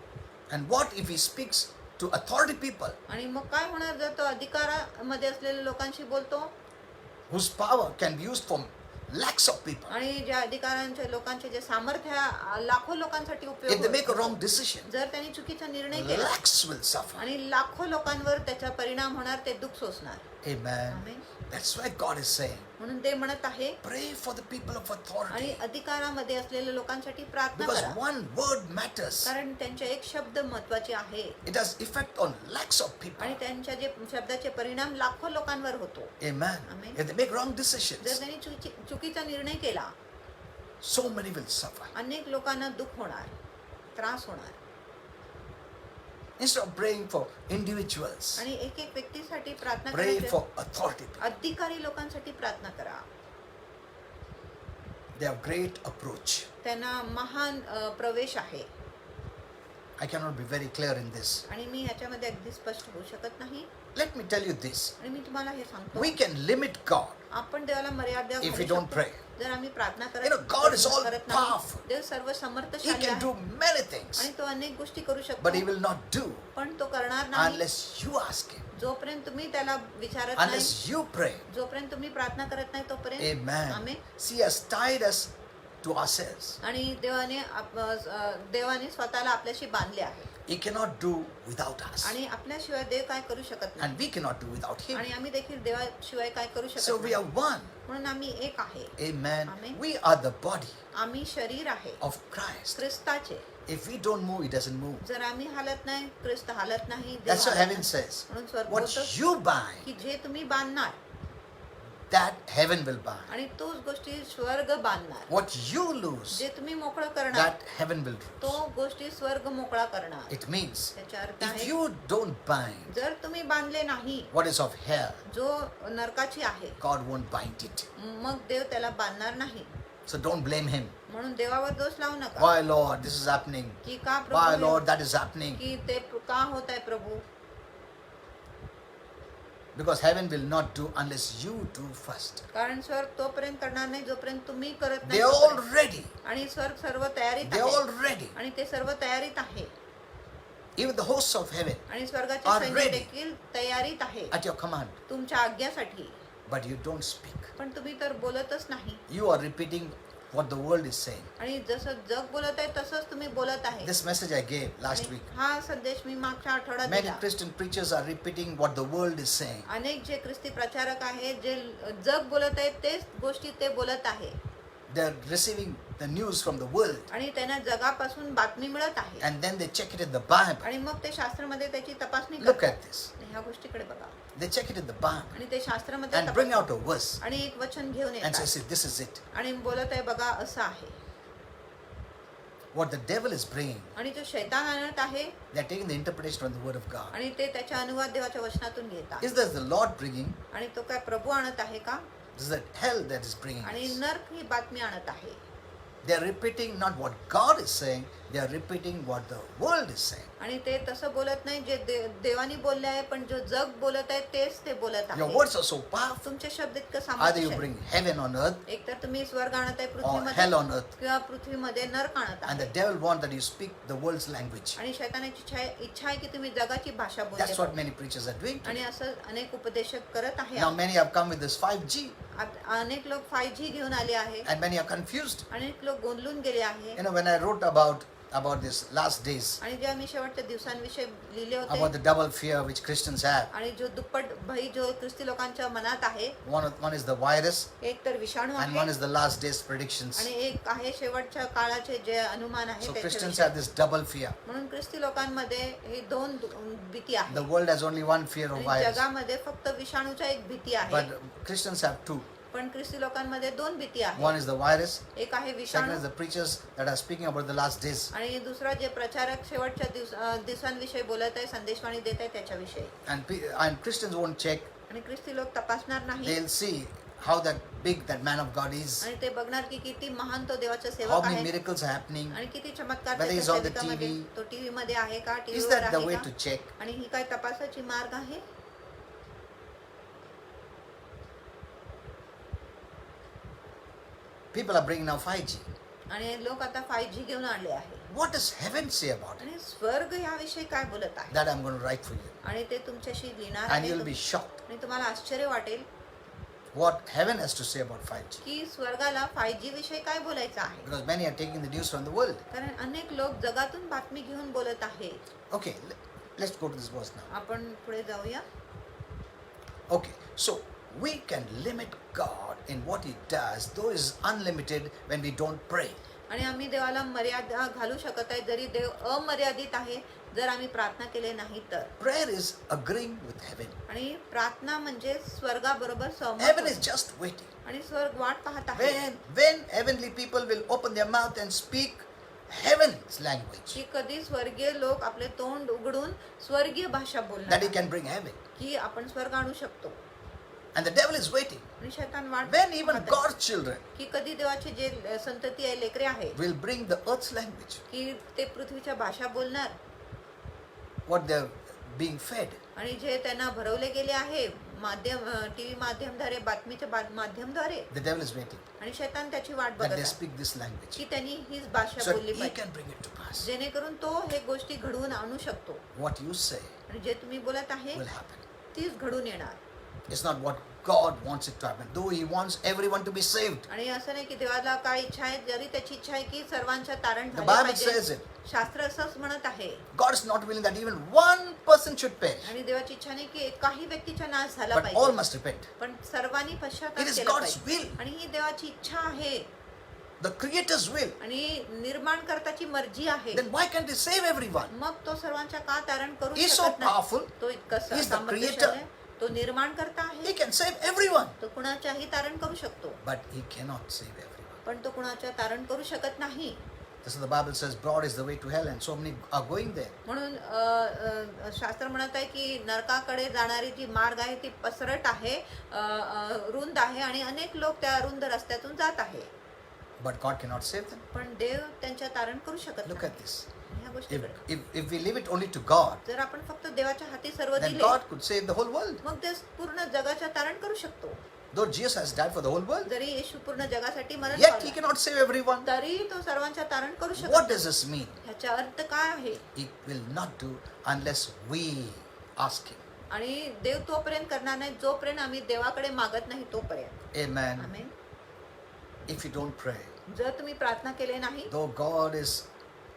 and what if he speaks to authority people आणि मग काय होणार जर तो अधिकारामध्ये असलेल्या लोकांशी बोलतो whose power can be used for lakhs of people. आणि ज्या अधिकारांचे लोकांचे जे सामर्थ्य लाखो लोकांसाठी If उपयोग they make a होतो. wrong decision, जर त्यांनी चुकीचा निर्णय केला lakhs will suffer. आणि लाखो लोकांवर त्याचा परिणाम होणार, ते दुःख सोसणार. Amen. Amen. That's why God is saying, म्हणून ते म्हणत आहे pray for the people of आणि authority. अधिकारामध्ये असलेल्या लोकांसाठी प्रार्थना Because करा, one word matters. कारण त्यांचे एक शब्द महत्वाचे आहे It has effect on lakhs of people. आणि त्यांच्या जे शब्दाचे परिणाम लाखो लोकांवर होतो. Amen. Amen. If they make wrong जर decisions, त्यांनी चुकीचा निर्णय केला, so many will suffer. अनेक लोकांना दुःख होणार, त्रास होणार. Instead of praying for individuals, आणि एक एक व्यक्तीसाठी प्रार्थना pray करायची, for authority people. अधिकारी लोकांसाठी प्रार्थना करा. They have great approach. त्यांना महान प्रवेश आहे. I cannot be very clear in this. आणि मी याच्यामध्ये अगदी स्पष्ट होऊ शकत नाही. Let me tell you this. आणि मी तुम्हाला हे सांगतो, We can limit God आपण देवाला मर्यादा if घालू we don't शकतो. pray. जर आम्ही प्रार्थना You know, God is all करत नाही. powerful. देव सर्व He समर्थशाली can do आहे many things, आणि तो अनेक गोष्टी करू but शकतो, He will not do पण तो करणार नाही unless you ask Him, जोपर्यंत तुम्ही त्याला विचारत नाही, unless you pray. जोपर्यंत तुम्ही प्रार्थना करत नाही तोपर्यंत. Amen. Amen. See, He has tied us to ourselves. आणि देवाने स्वतःला आपल्याशी बांधले आहे He cannot do without us, आणि आपल्याशिवाय देव काय करू शकत नाही and we cannot do without Him. आणि आम्ही देखील देवाशिवाय काय करू So शकत we नाही. are one. म्हणून आम्ही एक आहे. Amen. Amen. We are the body आम्ही शरीर आहे of Christ. ख्रिस्ताचे. If we don't move, He doesn't move. जर आम्ही हालत नाही, ख्रिस्त हालत नाही, देव That's what हालत heaven नाही. says. म्हणून स्वर्ग What बोलतो you bind, की जे तुम्ही बांधणार that heaven will bind. आणि तोच गोष्टी स्वर्ग बांधणार. What you lose, जे तुम्ही मोकळं करणार that heaven will तो lose. गोष्टी स्वर्ग मोकळा करणार. It means त्याचा अर्थ if आहे, you don't bind जर तुम्ही बांधले नाही what is of hell, जो नरकाची आहे, God won't bind it. मग देव त्याला बांधणार नाही. So don't blame Him. म्हणून देवावर दोष लावू नका Why, Lord, this is happening? की का Why, प्रभू Lord, हे- that is happening? की ते का होत आहे प्रभू. Because heaven will not do unless you do first. कारण स्वर्ग तोपर्यंत करणार नाही जोपर्यंत तुम्ही करत They नाही are all तोपर्यंत. ready. आणि स्वर्ग सर्व तयारीत They are all आहे ready. आणि ते सर्व तयारीत आहे Even the hosts of heaven आणि स्वर्गाचे are सैन्य ready. देखील तयारीत आहे at your command. तुमच्या आज्ञासाठी. But you don't speak. पण तुम्ही तर बोलतच नाही You are repeating what the world is saying. आणि जसं जग बोलत आहे तसंच तुम्ही बोलत आहे. This message I gave last आणि week. हा संदेश मी मागच्या आठवड्यात Many दिला. Christian preachers are repeating what the world is saying. अनेक जे ख्रिस्ती प्रचारक आहेत जे जग बोलत आहेत तेच गोष्टी ते बोलत आहे They are receiving the news from the world आणि त्यांना जगापासून बातमी मिळत आहे and then they check it in the Bible. आणि मग ते शास्त्रामध्ये त्याची तपासणी Look करतात. at this. ह्या गोष्टीकडे बघा They check it in the Bible आणि ते शास्त्रामध्ये and bring तपासतात. out a verse आणि एक वचन घेऊन and say, येतात see, this is it. आणि बोलत आहे बघा असं आहे. What the devil is bringing, आणि जो शैतान आणत आहे they are taking the interpretation from the word of God. आणि ते त्याच्या अनुवाद देवाच्या वचनातून घेतात. Is this the Lord bringing? आणि तो काय प्रभू आणत आहे का This is the hell that is bringing आणि this. नरक ही बातमी आणत आहे. They are repeating not what God is saying, they are repeating what the world is saying. आणि ते तसं बोलत नाही जे देवानी बोलले आहे पण जो जग बोलत आहे तेच ते बोलत Your आहे. words are so powerful. तुमचे शब्द इतकं Either you सामर्थ्य bring heaven on earth एक तर तुम्ही स्वर्ग आणत आहे or पृथ्वीमध्ये hell on earth. किंवा पृथ्वीमध्ये नरक आणत And the आहे. devil wants that you speak the world's language. आणि शैतानाची इच्छा आहे की तुम्ही जगाची भाषा That's what बोलले. many preachers are doing आणि today. असं अनेक उपदेशक करत आहे. Now many have come with this 5G अनेक लोक 5G घेऊन आले आहे. and many are confused. अनेक लोक गोंधळून गेले आहे. You know, when I wrote about this last days, आणि जेव्हा मी शेवटच्या दिवसांविषयी लिहिले about होते the double fear which Christians have. आणि जो दुप्पट भय जो ख्रिस्ती लोकांच्या मनात आहे, One is the virus एक तर विषाणू and one आहे is the last days predictions. आणि एक आहे शेवटच्या काळाचे जे अनुमान आहे So त्याच्याविषयी. Christians have this double fear. म्हणून ख्रिस्ती लोकांमध्ये ही दोन भीती आहे The world has only one fear of आणि virus, जगामध्ये फक्त विषाणूच्या एक भीती आहे. but Christians have two. पण ख्रिस्ती लोकांमध्ये दोन भीती आहे. One is the virus, एक आहे second विषाणू is the preachers that are speaking about the last days. आणि दुसरा जे प्रचारक शेवटच्या दिवसांविषयी बोलत आहे, संदेशवाणी देत आहे त्याच्याविषयी. And Christians won't check. आणि ख्रिस्ती लोक तपासणार नाही They'll see how big that man of God is, आणि ते बघणार की किती महान तो देवाचा how सेवक many आहे miracles are happening. आणि किती चमत्कार Whether त्याच्या he's on the सेविकामध्ये. TV. तो टीव्ही मध्ये आहे का, Is टीव्हीवर that the way आहे to का check? आणि ही काय तपासाची मार्ग आहे. People are bringing now 5G. आणि लोक आता 5G घेऊन आले आहे. What does heaven say about it? आणि स्वर्ग याविषयी काय बोलत आहे That I'm going to write for you. आणि ते तुमच्याशी लिहिणार And आहे. you'll be shocked आणि तुम्हाला आश्चर्य वाटेल what heaven has to say about 5G. की स्वर्गाला 5G विषयी काय बोलायचं आहे. Because many are taking the news from the world. कारण अनेक लोक जगातून बातमी घेऊन बोलत आहेत. Okay, let's go to this verse now. आपण पुढे जाऊया. Okay, so we can limit God in what He does, though He is unlimited when we don't pray. आणि आम्ही देवाला मर्यादा घालू शकत आहे जरी देव अमर्यादित आहे जर आम्ही प्रार्थना केले नाही तर. Prayer is agreeing with heaven. आणि प्रार्थना म्हणजे स्वर्गाबरोबर सहमत Heaven is होणे. just waiting. आणि स्वर्ग वाट पाहत आहे When heavenly people will open their mouth and speak heaven's language, की कधी स्वर्गीय लोक आपले तोंड उघडून स्वर्गीय भाषा that He बोलणार can bring heaven. की आपण स्वर्ग आणू शकतो. And the devil is waiting. आणि शैतान वाट When even पाहत आहे. God's children की कधी देवाचे जे संतती आहे लेकरे आहे will bring the earth's language, की ते पृथ्वीच्या भाषा बोलणार what they're being fed, आणि जे त्यांना भरवले गेले आहे माध्यम टीव्ही माध्यमद्वारे बातमीच्या माध्यमद्वारे the devil is waiting आणि शैतान त्याची वाट that बघत they आहे speak this language, की त्यांनी हीच भाषा so बोलली He पाहिजे can bring it to pass. जेणेकरून तो हे गोष्टी घडवून आणू शकतो. What you say आणि जे तुम्ही बोलत आहे will happen. तीच घडून येणार. It's not what God wants it to happen, though He wants everyone to be saved. आणि असं नाही की देवाला काय इच्छा आहे जरी त्याची इच्छा आहे की सर्वांच्या तारण The झाले Bible पाहिजे. says it. शास्त्र असंच म्हणत आहे God is not willing that even one person should perish, आणि देवाची इच्छा नाही की काही व्यक्तीचा नाश झाला but all पाहिजे must repent. पण सर्वांनी It पश्चाताप is केला God's पाहिजे. will. आणि ही देवाची इच्छा आहे The Creator's will. आणि निर्माणकर्त्याची मर्जी आहे. Then why can't He save everyone? मग तो सर्वांच्या का तारण करू He is so शकत नाही. powerful. तो इतका He is the सामर्थ्यशाली creator. आहे. तो निर्माणकर्ता He आहे. can save everyone, तो कुणाच्याही तारण करू शकतो but He cannot save everyone. पण तो कुणाच्या तारण करू शकत नाही. This is the Bible says, broad is the way to hell, and so many are going there. म्हणून शास्त्र म्हणत आहे की नरकाकडे जाणारी जी मार्ग आहे ती पसरट आहे, रुंद आहे आणि अनेक लोक त्या रुंद रस्त्यातून जात आहे. But God cannot save them. पण देव त्यांच्या तारण करू शकत Look नाही. at this. ह्या गोष्टीकडे If we leave it only to God, जर आपण फक्त देवाच्या हाती सर्व then दिले God could save the whole world. मग ते पूर्ण जगाच्या तारण करू शकतो. Though Jesus has died for the whole world, जरी येशू पूर्ण जगासाठी मरण yet He पावला, cannot save everyone. तरी तो सर्वांच्या तारण करू What शकतो. does this mean? ह्याचा अर्थ काय आहे? It will not do unless we ask Him. आणि देव तोपर्यंत करणार नाही जोपर्यंत आम्ही देवाकडे मागत नाही तोपर्यंत. Amen. Amen. If you don't pray, जर तुम्ही प्रार्थना केले नाही though God is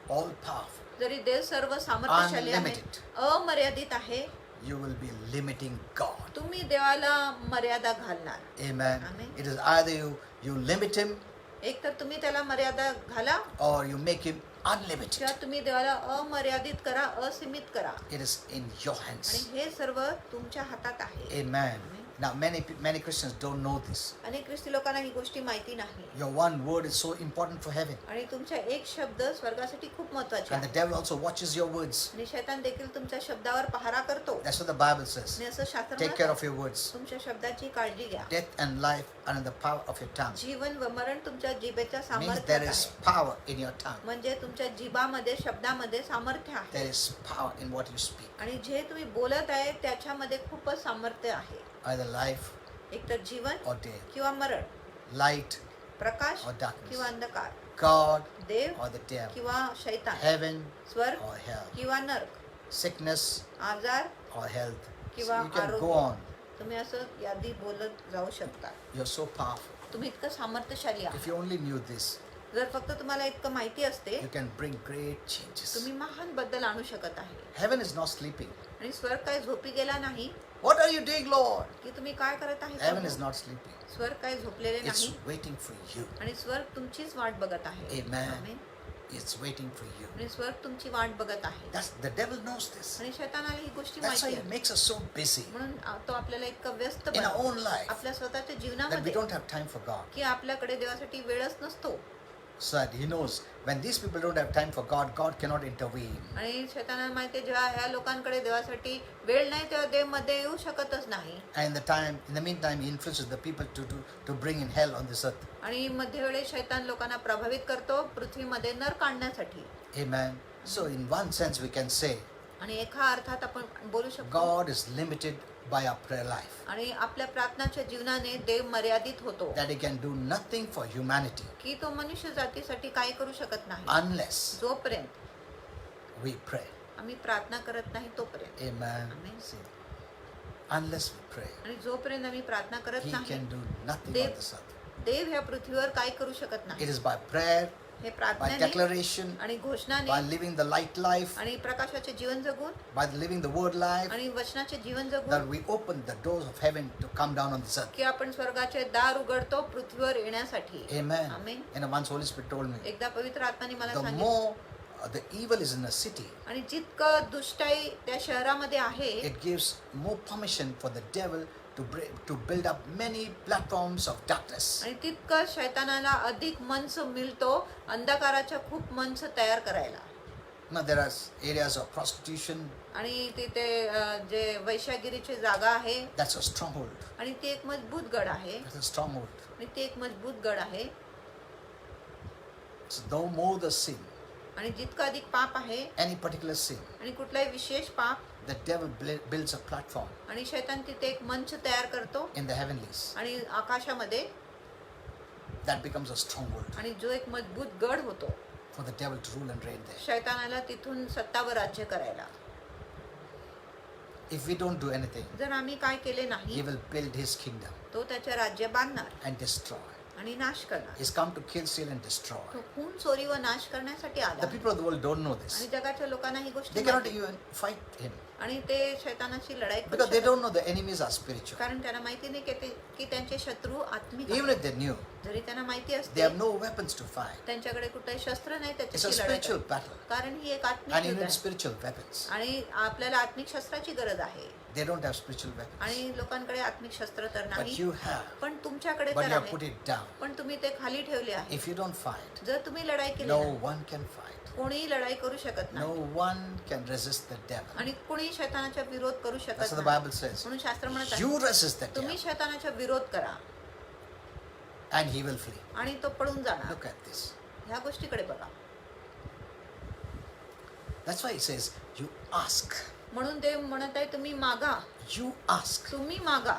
all powerful, जरी देव सर्व सामर्थ्यशाली आहे, Unlimited. अमर्यादित आहे, you will be limiting God. तुम्ही देवाला मर्यादा घालणार. Amen. Amen. It is either you limit Him एक तर तुम्ही त्याला मर्यादा घाला or you make Him unlimited. किंवा तुम्ही देवाला अमर्यादित करा, असीमित करा. It is in your आणि hands. हे सर्व तुमच्या हातात आहे. Amen. Now many Christians don't know this. अनेक ख्रिस्ती लोकांना ही गोष्टी माहिती नाही. Your one word is so important for heaven. आणि तुमचा एक शब्द स्वर्गासाठी खूप महत्त्वाचे And the आहे. devil also watches your words. आणि शैतान देखील तुमच्या शब्दावर पहारा करतो. That's what the Bible says. आणि असं शास्त्र Take care म्हणतं, of your words. तुमच्या शब्दाची काळजी घ्या. Death and life are in the power of your tongue. जीवन व मरण तुमच्या जिभेच्या Means सामर्थ्यात there is आहे. power in your tongue. म्हणजे तुमच्या जिभामध्ये शब्दामध्ये सामर्थ्य आहे. There is power in what you speak. आणि जे तुम्ही बोलत आहे त्याच्यामध्ये खूपच सामर्थ्य आहे. Either life एक तर जीवन or death. किंवा मरण, Light प्रकाश or darkness. किंवा अंधकार, God Dev or the devil. किंवा शैतान, Heaven स्वर्ग or hell. किंवा नरक, Sickness आजार or health. So किंवा you can go आरोग्य. on. तुम्ही असं यादी बोलत जाऊ शकता. You're so powerful. तुम्ही इतकं सामर्थ्यशाली आहात. If you only knew this, जर फक्त तुम्हाला इतकं माहिती असते you can bring great changes. तुम्ही महान बदल आणू शकत आहे. Heaven is not sleeping. आणि स्वर्ग काय झोपी गेला नाही What are you doing, Lord? की तुम्ही काय करत आहे. Heaven is not sleeping. स्वर्ग काय झोपलेले It's नाही waiting for you. आणि स्वर्ग तुमचीच वाट बघत आहे. Amen. Amen. It's waiting for you. आणि स्वर्ग तुमची वाट बघत आहे. That's the devil knows this. आणि शैतानाला ही गोष्टी That's why माहिती he आहे. makes us so busy म्हणून तो आपल्याला इतकं व्यस्त in our बनवतो own life आपल्या स्वतःच्या that we जीवनामध्ये don't have time for God. की आपल्याकडे देवासाठी वेळच नसतो. So that he knows when these people don't have time for God, God cannot intervene. आणि शैतानाला माहिती आहे जेव्हा ह्या लोकांकडे देवासाठी वेळ नाही तेव्हा देव मध्ये येऊ शकतच नाही. And in the meantime, he influences the people to bring in hell on this earth. आणि मध्यवेळी शैतान लोकांना प्रभावित करतो पृथ्वीमध्ये नरक आणण्यासाठी. Amen. So in one sense, we can say आणि एका अर्थात आपण बोलू शकतो God is limited by our prayer life. आणि आपल्या प्रार्थनाच्या जीवनाने देव मर्यादित होतो That he can do nothing for humanity की तो मनुष्य जातीसाठी काही करू शकत नाही unless जोपर्यंत we pray. आम्ही प्रार्थना करत नाही तोपर्यंत. Amen. Amen. See, unless we pray, आणि जोपर्यंत आम्ही प्रार्थना करत he नाही can do nothing Dev- on this earth. देव ह्या पृथ्वीवर काय करू शकत नाही. It is by prayer हे by प्रार्थनेने declaration, आणि घोषणाने by living the light life, आणि प्रकाशाचे जीवन जगून by living the word life, आणि वचनाचे जीवन that जगून we open the doors of heaven to come down on this earth. की आपण स्वर्गाचे दार उघडतो पृथ्वीवर येण्यासाठी. Amen. Amen. And once Holy Spirit told me, एकदा पवित्र आत्म्याने मला the सांगितलं more the evil is in a city, आणि जितकं दुष्टाई त्या शहरामध्ये आहे it gives more permission for the devil to build up many platforms of darkness. आणि तितकं शैतानाला अधिक मंच मिळतो अंधकाराच्या खूप मंच तयार करायला. Now there are areas of prostitution, आणि तिथे जे वैश्यागिरीची जागा आहे that's a stronghold. आणि ती एक मजबूत गड आहे That's a stronghold. आणि ती एक मजबूत गड आहे. So no more the sin, आणि जितकं अधिक पाप आहे any particular sin, आणि कुठलाही विशेष पाप the devil builds a platform आणि शैतान तिथे एक मंच तयार करतो in the heavenlies. आणि आकाशामध्ये That becomes a stronghold आणि जो एक मजबूत गड होतो for the devil to rule and reign there. शैतानाला तिथून सत्ता व राज्य करायला. If we don't do anything, जर आम्ही काय केले he नाही will build his kingdom तो त्याचे राज्य बांधणार and destroy. आणि नाश करणार. He's come to kill, steal, and destroy. तो खून चोरी व नाश करण्यासाठी The आला. people of the world don't know आणि this. जगाच्या लोकांना ही गोष्ट They cannot माहिती. even fight him आणि ते शैतानाशी लढाई करू because they शकत don't know the enemies are spiritual. कारण त्यांना माहिती नाही की त्यांचे शत्रू आत्मिक Even आहेत. if they knew, जरी त्यांना माहिती they असते have no weapons to fight. त्यांच्याकडे कुठे शस्त्र नाही It's a त्याच्याशी लढाई spiritual करायला. battle, कारण ही एक आत्मिक and you युद्ध need आहे. spiritual weapons. आणि आपल्याला आत्मिक शस्त्राची गरज आहे. They don't have spiritual weapons, आणि लोकांकडे आत्मिक शस्त्र तर but नाही you have. पण तुमच्याकडे But तर you have put आहे. it down. पण तुम्ही ते खाली ठेवले आहे. If you don't fight, जर तुम्ही लढाई केली no नाही, one can fight. कोणीही लढाई करू शकत No नाही one can resist the devil. आणि कोणीही शैतानाचा विरोध करू That's शकत what the नाही. Bible says. म्हणून शास्त्र म्हणत आहे You resist the तुम्ही devil, शैतानाचा विरोध करा and he will flee. आणि तो पळून जाणार. Look at this. ह्या गोष्टीकडे बघा. That's why he says, you ask. म्हणून देव म्हणत आहे तुम्ही मागा. You ask. तुम्ही मागा.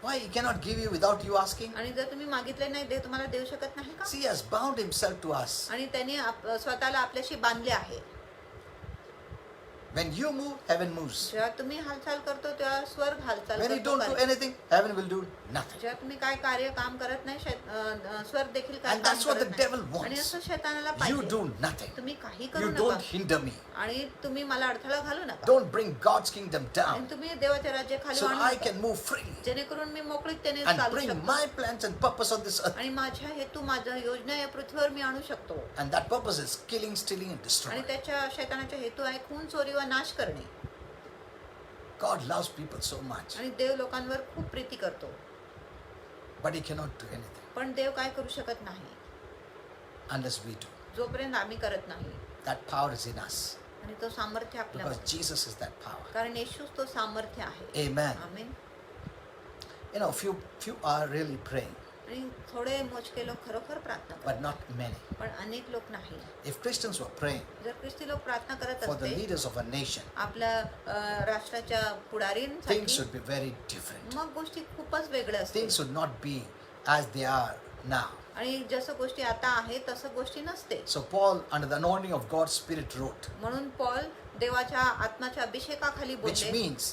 Why? He cannot give you without you asking. आणि जर तुम्ही मागितले नाही देव तुम्हाला देऊ शकत नाही का? See, he has bound himself to us. आणि त्याने स्वतःला आपल्याशी बांधले आहे. When you move, heaven moves. जेव्हा तुम्ही हालचाल करतो तेव्हा स्वर्ग हालचाल When you करतो. don't do anything, heaven will do nothing. जेव्हा तुम्ही काय कार्य काम करत नाही स्वर्ग देखील काय And काम that's what करत the नाही. devil wants. आणि असं शैतानाला You पाहिजे do nothing. तुम्ही काही करू You नका don't hinder me. आणि तुम्ही मला अडथळा घालू नका Don't bring God's kingdom आणि down तुम्ही देवाच्या राज्य खाली so आणू I नका. can move freely जेणेकरून मी मोकळीकतेने and चालू bring शकतो my plans and purpose on this earth. आणि माझ्या हेतू माझ्या योजना या पृथ्वीवर मी आणू शकतो. And that purpose is killing, stealing, and आणि destroying. त्याच्या शैतानाचा हेतू आहे खून चोरी व नाश करणे. God loves people so much, आणि देव लोकांवर खूप प्रीती करतो but He cannot do anything पण देव काय करू शकत नाही unless we do. जोपर्यंत आम्ही करत नाही. That power is in us आणि तो सामर्थ्य because आपल्यामध्ये Jesus is that power. कारण येशूच तो सामर्थ्य आहे. Amen. Amen. You know, few are really praying, आणि थोडे मोजके लोक खरोखर प्रार्थना but करतात not many. पण अनेक लोक नाही. If Christians were praying जर ख्रिस्ती लोक प्रार्थना करत for the असते leaders of a nation, आपल्या राष्ट्राच्या things पुढारींसाठी should be very different. मग गोष्टी खूपच वेगळ्या असतील Things should not be as they are now. आणि जसं गोष्टी आता आहे तसं गोष्टी नसते. So Paul, under the anointing of God's Spirit, wrote, म्हणून पॉल देवाच्या आत्माच्या अभिषेकाखाली which बोलले. means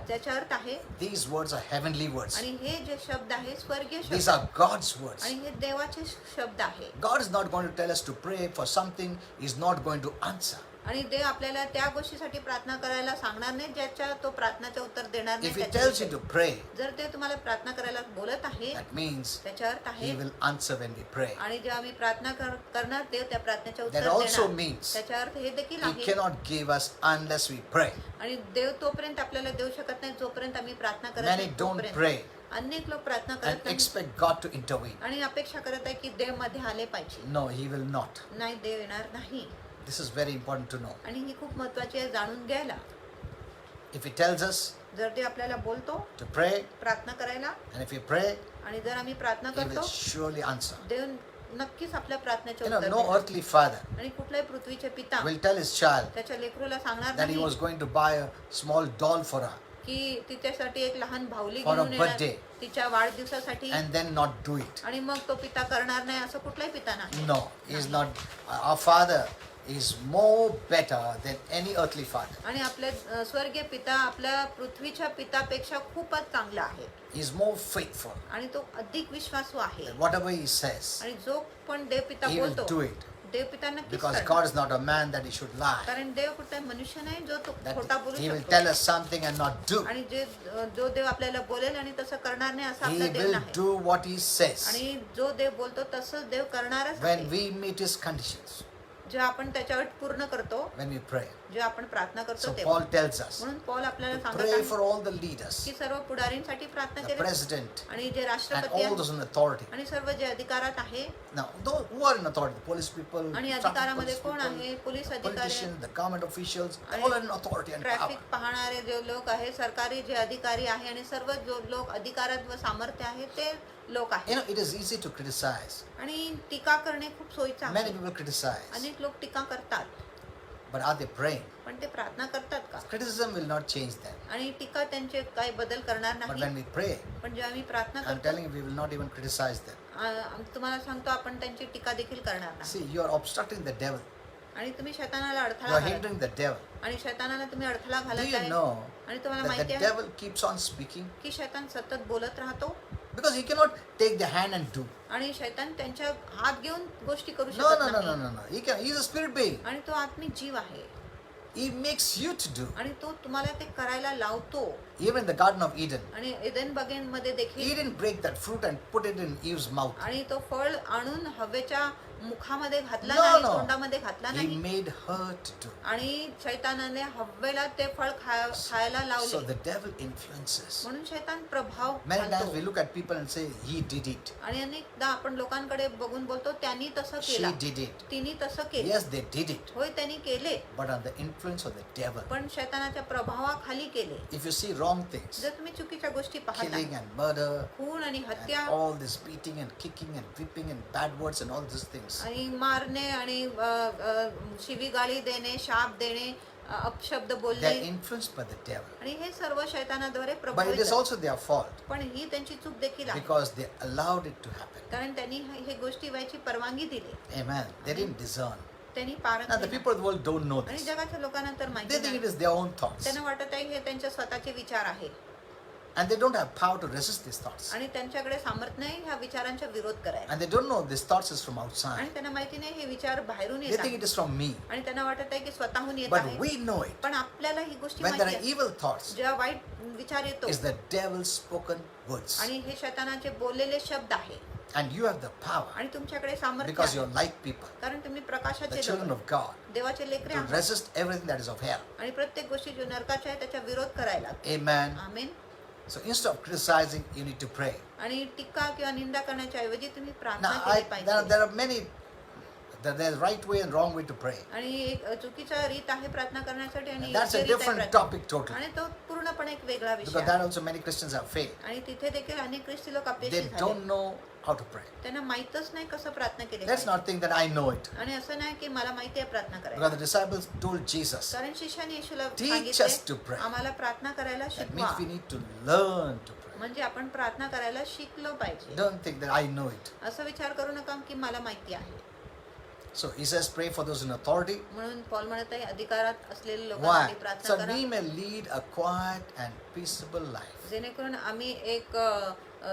त्याचा अर्थ आहे these words are heavenly words. आणि हे जे शब्द आहे स्वर्गीय These शब्द are God's words. आणि हे देवाचे शब्द आहे. God is not going to tell us to pray for something He's not going to answer. आणि देव आपल्याला त्या गोष्टीसाठी प्रार्थना करायला सांगणार नाही ज्याच्या तो प्रार्थनाचे उत्तर देणार If He नाही. tells you to pray, जर ते तुम्हाला प्रार्थना करायला बोलत आहे that means त्याचा अर्थ He आहे will answer when we pray. आणि जेव्हा आम्ही प्रार्थना करणार देव त्या प्रार्थनेचे उत्तर That also देणार. means त्याचा अर्थ हे देखील He आहे cannot give us unless we pray. आणि देव तोपर्यंत आपल्याला देऊ शकत नाही जोपर्यंत आम्ही प्रार्थना करत Many नाही don't तोपर्यंत. pray अनेक लोक प्रार्थना करत and नाही expect God to intervene. आणि अपेक्षा करत आहे की देव मध्ये आले पाहिजे. No, He will not. नाही देव येणार नाही. This is very important to know. आणि ही खूप महत्वाची आहे जाणून घ्यायला. If He tells us जर देव आपल्याला बोलतो to pray, प्रार्थना करायला and if we pray, आणि जर आम्ही प्रार्थना He will करतो surely answer. देव नक्कीच आपल्या प्रार्थनेचे You know, उत्तर no देणार. earthly father आणि कुठल्याही पृथ्वीचे पिता will tell his child त्याच्या लेकरूला सांगणार that he नाही was going to buy a small doll for her की तिच्यासाठी एक लहान भावली For a घेऊन येणार birthday. तिच्या वाढदिवसासाठी and then not do it. आणि मग तो पिता करणार नाही असं कुठलाही पिता नाही. No, he is not. Our father is more better than any earthly father. आणि आपले स्वर्गीय पिता आपल्या पृथ्वीच्या पितापेक्षा खूपच चांगला आहे He is more faithful. आणि तो अधिक विश्वासू आहे That whatever he says, आणि जो पण देव पिता he will बोलतो do it. देव पिता नक्कीच Because करणार. God is not a man that he should lie. कारण देव कुठे मनुष्य नाही जो तो That खोटा बोलू he will शकतो. tell us something and not do. आणि जो देव आपल्याला बोलेल आणि तसं करणार नाही असं He आपला देव will नाही. do what he says आणि जो देव बोलतो तसंच देव करणारच when आहे. we meet his conditions, जे आपण त्याच्या अट पूर्ण करतो, when we pray. जे आपण प्रार्थना So करतो ते. Paul tells us म्हणून पॉल आपल्याला to सांगत pray आहे for all the leaders, की सर्व पुढारींसाठी प्रार्थना the केली president, आणि जे and राष्ट्रपती all आहेत those in authority. आणि सर्व जे अधिकारात आहे Now, those who are in authority, the police people, आणि traffic अधिकारामध्ये police कोण people, आहे, पोलीस the अधिकारी, politicians, the government officials, आणि all are in authority and power. Traffic पाहणारे जे लोक आहे, सरकारी जे अधिकारी आहे आणि सर्व जो लोक अधिकारात व सामर्थ्य आहे ते लोक You आहेत. know, it is easy to criticize. आणि टीका करणे खूप सोयीचं Many आहे. people criticize, अनेक लोक टीका करतात, but are they praying? पण ते प्रार्थना करतात का? Criticism will not change them. आणि टीका त्यांचे काही बदल करणार But नाही. when we pray, पण जेव्हा आम्ही प्रार्थना I'm करतो, telling you, we will not even criticize them. तुम्हाला सांगतो आपण त्यांची टीका देखील करणार नाही. See, you are obstructing the devil. आणि तुम्ही शैतानाला You अडथळा are घालत, hindering the devil. आणि शैतानाला तुम्ही अडथळा Do घालत you आहे. know आणि तुम्हाला that माहिती the आहे devil keeps on speaking? की शैतान सतत बोलत राहतो Because he cannot take the hand and do. आणि शैतान त्यांच्या हात घेऊन गोष्टी करू No, शकत no, no, no, नाही. no, no. He's a spirit being. आणि तो आत्मिक जीव आहे He makes you to do. आणि तो तुम्हाला ते करायला लावतो. Even in the Garden of Eden, आणि एदेन बागेमध्ये he देखील didn't break that fruit and put it in Eve's mouth. आणि तो फळ आणून हवेच्या मुखामध्ये घातला No, नाही, no. तोंडामध्ये घातला He नाही. made her to do. आणि शैतानाने हवेला ते फळ खायला So लावले. the devil influences. म्हणून शैतान प्रभाव Many times घालतो. we look at people and say, he did it. आणि अनेकदा आपण लोकांकडे बघून बोलतो त्यांनी तसं She केलं, did it. तिने तसं केलं. Yes, they did it. होय त्यांनी केले, But under the influence of the devil. पण शैतानाच्या प्रभावाखाली केले. If you see wrong things, जर तुम्ही चुकीच्या गोष्टी पाहता, killing and murder, खून आणि and हत्या all this beating and kicking and whipping and bad words and all these things. आणि मारणे आणि शिवीगाळी देणे, शाप देणे, अपशब्द They are बोलणे, influenced by the devil. आणि हे सर्व शैतानाद्वारे But it प्रभावित is आहे. also their fault पण ही त्यांची चूक देखील आहे, because they allowed it to happen. कारण त्यांनी हे गोष्टी व्हायची परवानगी दिली, Amen. They didn't discern. त्यांनी Now Parakh the people of the world don't know आणि this. जगाच्या लोकांना तर माहिती They think it नाही. is their own thoughts. त्यांना वाटत आहे हे त्यांचे स्वतःचे विचार आहे And they don't have power to resist these thoughts. आणि त्यांच्याकडे सामर्थ्य नाही ह्या विचारांचा विरोध करायला. And they don't know these thoughts is from आणि outside. त्यांना माहिती नाही हे विचार बाहेरून They येत think आहेत it is from me. आणि त्यांना वाटत आहे की स्वतःहून येत But आहे. we know it. पण आपल्याला ही गोष्टी When there माहिती are आहे. evil thoughts, जेव्हा वाईट विचार येतो is the devil's spoken words. आणि हे शैतानाचे बोललेले शब्द आहे And you have the power आणि तुमच्याकडे सामर्थ्य because आहे you're light people, कारण तुम्ही the प्रकाशाचे children लोक, of God, देवाचे लेकरे to आहात resist everything that is of hell. आणि प्रत्येक गोष्टी जो नरकाच्या आहे त्याचा विरोध करायला. Amen. Amen. So instead of criticizing, you need to pray. आणि टीका किंवा निंदा करण्याच्या ऐवजी तुम्ही प्रार्थना Now, केली there पाहिजे. are many, there's right way and wrong way to pray. आणि एक चुकीचा रीत आहे प्रार्थना करण्यासाठी आणि And that's योग्य a रीत आहे different प्रार्थना. topic totally. आणि तो पूर्णपणे एक वेगळा विषय Because आहे. that also many Christians have failed. आणि तिथे देखील अनेक ख्रिस्ती लोक They अपयशी झाले. don't know how to pray. त्यांना माहीतच नाही कसं प्रार्थना केली Let's पाहिजे. not think that I know it. आणि असं नाही की मला माहिती आहे प्रार्थना Because करायला. the disciples told Jesus, कारण शिष्याने येशूला teach us to सांगितले pray. आम्हाला प्रार्थना करायला That शिकवा. means we need to learn to pray. म्हणजे आपण प्रार्थना करायला शिकलो पाहिजे. Don't think that I know it. असं विचार करू नका की मला माहिती आहे. So he says, pray for those in authority. म्हणून पॉल म्हणत आहे अधिकारात असलेले लोकांसाठी Why? प्रार्थना So करा we may lead a quiet and peaceable life. जेणेकरून आम्ही एक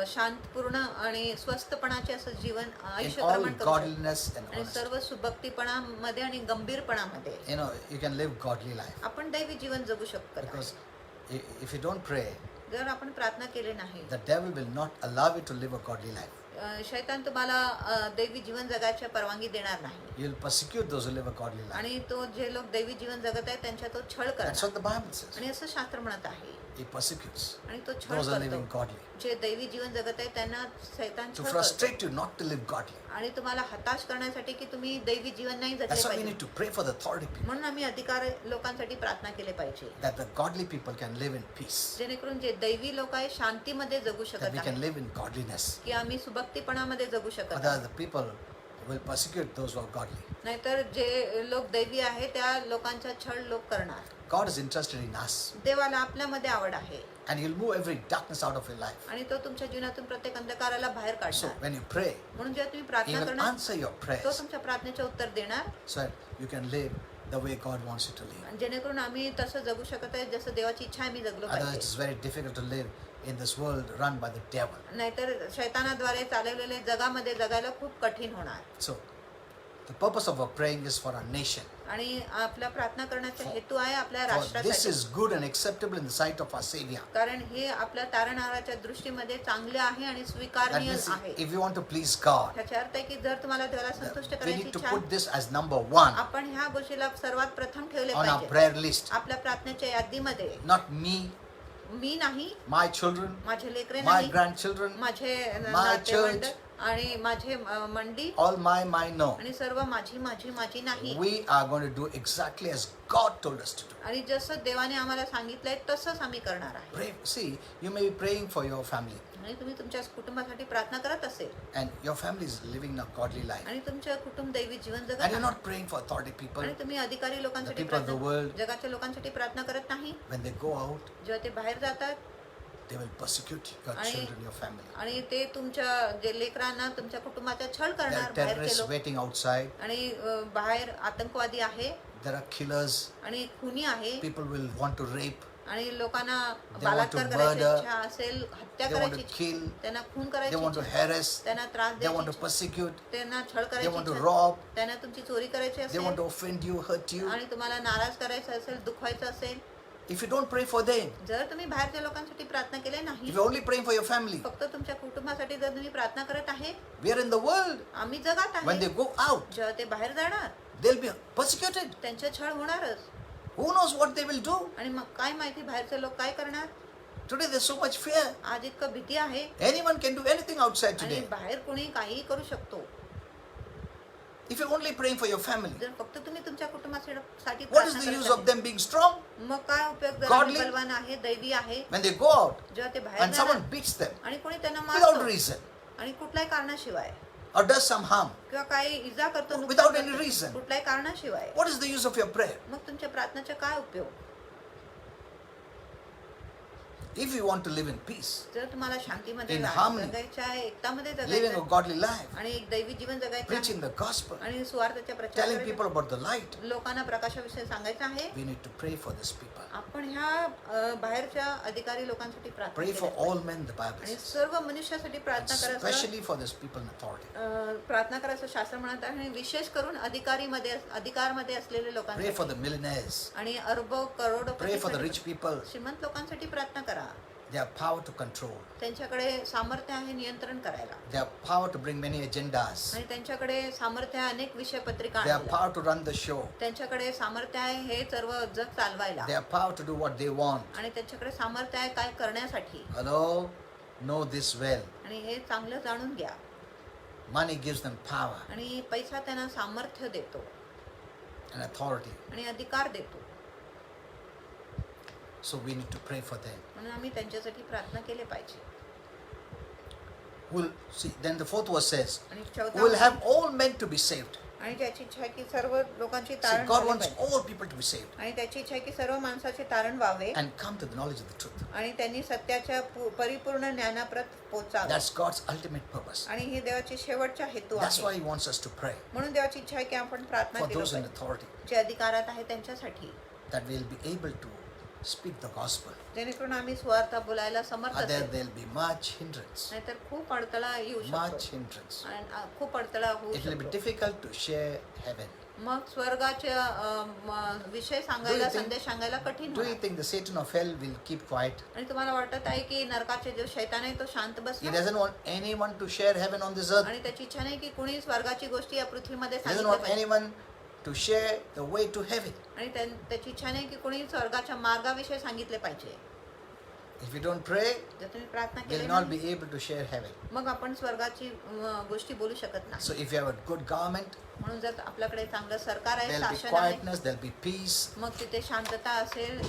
शांतपूर्ण आणि स्वस्थपणाचे असं जीवन आयुष्य In all प्रमाण करू शकतो. godliness and आणि honesty. सर्व सुभक्तीपणामध्ये आणि गंभीरपणामध्ये You know, you can live godly life. आपण दैवी जीवन जगू शकतो. Because if you don't pray, जर आपण प्रार्थना केली नाही, the devil will not allow you to live a godly life. शैतान तुम्हाला दैवी जीवन जगायची परवानगी देणार नाही. You'll persecute those who live a godly life. आणि तो जे लोक दैवी जीवन जगत आहेत त्यांच्या तो छळ That's करणार. what the Bible says. आणि असं शास्त्र म्हणत आहे. He persecutes आणि तो छळ those who are living करतो. godly. जे दैवी जीवन जगत आहे त्यांना शैतान To छळ करतो. frustrate you not to live godly. आणि तुम्हाला हताश करण्यासाठी की तुम्ही दैवी जीवन नाही जगले That's why we पाहिजे. need to pray for the authority people. म्हणून आम्ही अधिकार लोकांसाठी प्रार्थना केली पाहिजे. That the godly people can live in peace. जेणेकरून जे दैवी लोक आहे शांतीमध्ये जगू That शकत we can आहेत, live in godliness. की आम्ही सुभक्तीपणामध्ये जगू शकत Otherwise आहोत. the people will persecute those who are godly. नाहीतर जे लोक दैवी आहे त्या लोकांचा छळ लोक करणार. God is interested in us. देवाला आपल्यामध्ये आवड आहे And he'll move every darkness out of your life. आणि तो तुमच्या जीवनातून प्रत्येक अंधकाराला बाहेर So काढणार. when you pray, म्हणून जेव्हा तुम्ही he प्रार्थना will करणार answer your तो prayers तुमच्या प्रार्थनेचे उत्तर देणार. so that you can live the way God wants you to live. आणि जेणेकरून आम्ही तसं जगू शकत आहे जसं देवाची इच्छा आहे मी जगलो Otherwise पाहिजे. it's very difficult to live in this world run by the devil. नाहीतर शैतानाद्वारे चालवलेल्या जगामध्ये जगायला खूप कठीण होणार. So The purpose of our praying is for our nation. आणि आपला प्रार्थना करण्याचा हेतू आहे आपल्या For this राष्ट्रासाठी. is good and acceptable in the sight of our Savior. कारण हे आपल्या तारणहाराच्या दृष्टीमध्ये चांगले आहे आणि That स्वीकारनीय means आहे. if you want to please God, त्याचा अर्थ आहे की जर तुम्हाला देवाला संतुष्ट we करायची need to इच्छा put this as number one आपण ह्या गोष्टीला सर्वात प्रथम ठेवले on our पाहिजे prayer list. आपल्या प्रार्थनेच्या यादीमध्ये. Not me, मी नाही, my children, माझे लेकरे my नाही, grandchildren, माझे my नातेवाईक church. आणि माझे मंडी all my, no. आणि सर्व माझी माझी माझी नाही. We are going to do exactly as God told us to do. आणि जसं देवाने आम्हाला सांगितलंय तसंच आम्ही करणार आहे. Pray. See, you may be praying for your family, आणि तुम्ही तुमच्या कुटुंबासाठी प्रार्थना करत असेल and your family is living a godly life, आणि तुमचं कुटुंब दैवी जीवन जगत and you're आहे. not praying for authority people. आणि तुम्ही अधिकारी लोकांसाठी the people of the प्रार्थना world. जगाच्या लोकांसाठी प्रार्थना करत नाही. When they go out, जेव्हा ते बाहेर जातात they will persecute your आणि- children, your family. आणि ते तुमच्या जे लेकरांना तुमच्या कुटुंबाचा छळ There करणार are बाहेरचे terrorists लोक. waiting outside. आणि बाहेर आतंकवादी आहे There are killers. आणि खुनी आहे People will want to rape. आणि लोकांना want बलात्कार to करायची murder. इच्छा असेल, हत्या They want करायची to kill. इच्छा, त्यांना खून They करायची want to इच्छा, harass. त्यांना त्रास They द्यायची want to इच्छा, persecute. त्यांना छळ They करायची want to इच्छा, rob. त्यांना तुमची चोरी करायची They want असेल to offend you, hurt you. आणि तुम्हाला नाराज करायचं असेल, दुखवायचं असेल. If you don't pray for them, जर तुम्ही बाहेरच्या लोकांसाठी प्रार्थना केली नाही, if you're only praying for your family, फक्त तुमच्या कुटुंबासाठी जर तुम्ही प्रार्थना करत आहे, we are in the world. आम्ही जगात When आहे, they go out, जेव्हा ते बाहेर जाणार they'll be persecuted. त्यांचे छळ होणारच. Who knows what they will do? आणि मग काय माहिती बाहेरचे लोक काय करणार. Today there's so much fear. आज इतकं भीती आहे Anyone can do anything outside आणि today. बाहेर कोणी काहीही करू शकतो. If you're only praying for your family, जर फक्त तुम्ही तुमच्या कुटुंबासाठी what is प्रार्थना the करत use of आहे, them being strong मग काय उपयोग जर Godly? आम्ही बलवान आहे, दैवी आहे, when they go out जेव्हा ते बाहेर and someone जाणार beats them आणि कोणी त्यांना without मारतो reason आणि कुठल्याही कारणाशिवाय or does some harm? किंवा काही इजा करतो, नुकसान Without any करतो, reason. कुठल्याही कारणाशिवाय, What is the use of your prayer? मग तुमच्या प्रार्थनेचा काय उपयोग. If you want to live in peace, जर तुम्हाला शांतीमध्ये In harmony. जगायचं आहे, एकतामध्ये living जगायचं a आहे godly life, आणि एक दैवी जीवन जगायचं preaching आहे the gospel, आणि सुवार्थाच्या प्रचार telling करायचा people about the light, आहे, लोकांना प्रकाशाविषयी सांगायचं आहे. we need to pray for these people. आपण ह्या बाहेरच्या अधिकारी लोकांसाठी प्रार्थना Pray for केली all men, the Bible आणि says, सर्व मनुष्यासाठी प्रार्थना करायचं. especially for these people in authority. प्रार्थना करायचं शास्त्र म्हणत आहे आणि विशेष करून अधिकारमध्ये असलेले Pray लोकांसाठी for the millionaires. आणि अरबो करोडो Pray for the rich people. श्रीमंत लोकांसाठी प्रार्थना करा. They have power to control. त्यांच्याकडे सामर्थ्य आहे नियंत्रण करायला They have power to bring many agendas. आणि त्यांच्याकडे सामर्थ्य आहे अनेक विषय पत्रिका They have आणायला. power to run the show. त्यांच्याकडे सामर्थ्य आहे हे सर्व जग चालवायला They have power to do what they want. आणि त्यांच्याकडे सामर्थ्य आहे काय करण्यासाठी. Hello? Know this well. आणि हे चांगलं जाणून घ्या. Money gives them power आणि पैसा त्यांना सामर्थ्य देतो and authority. आणि अधिकार देतो. So we need to pray for them. म्हणून आम्ही त्यांच्यासाठी प्रार्थना केली पाहिजे. We'll see. Then the fourth verse says, आणि "We will 14 have all men to be saved." आणि त्याची इच्छा आहे की सर्व लोकांची See, तारण God झाली wants पाहिजे. all people to be saved आणि त्याची इच्छा आहे की सर्व माणसाचे तारण व्हावे and come to the knowledge of the truth. आणि त्यांनी सत्याच्या परिपूर्ण ज्ञानाप्रत पोहोचावे. That's God's ultimate purpose. आणि ही देवाची शेवटचा हेतू That's why आहे. He wants us to pray म्हणून देवाची इच्छा आहे की आपण प्रार्थना for केली those in पाहिजे. authority, जे अधिकारात आहे त्यांच्यासाठी, that we'll be able to speak the gospel. जेणेकरून आम्ही स्वार्थ बोलायला समर्थ There असेल. there'll be much hindrance. नाहीतर खूप अडथळा येऊ Much शकतो hindrance. आणि खूप अडथळा होऊ It will be शकतो. difficult to share heaven. मग स्वर्गाचे विषय सांगायला, Do you think- संदेश सांगायला कठीण Do you होणार. think the Satan of hell will keep quiet? आणि तुम्हाला वाटत आहे की नरकाचे जो शैतान आहे तो शांत He बसला doesn't want anyone to share heaven on this earth. आणि त्याची इच्छा नाही की कुणी स्वर्गाची गोष्टी या पृथ्वीमध्ये He doesn't सांगितलं want पाहिजे anyone to share the way to heaven. आणि त्याची इच्छा नाही की कोणी स्वर्गाच्या मार्गाविषयी सांगितले पाहिजे. If you don't pray, जर तुम्ही प्रार्थना we'll केली not नाही, be able to share heaven. मग आपण स्वर्गाची गोष्टी बोलू शकत नाही. So if you have a good government, म्हणून जर आपल्याकडे चांगलं सरकार आहे, there'll be शासन आहे, quietness, there'll be peace. मग तिथे शांतता असेल,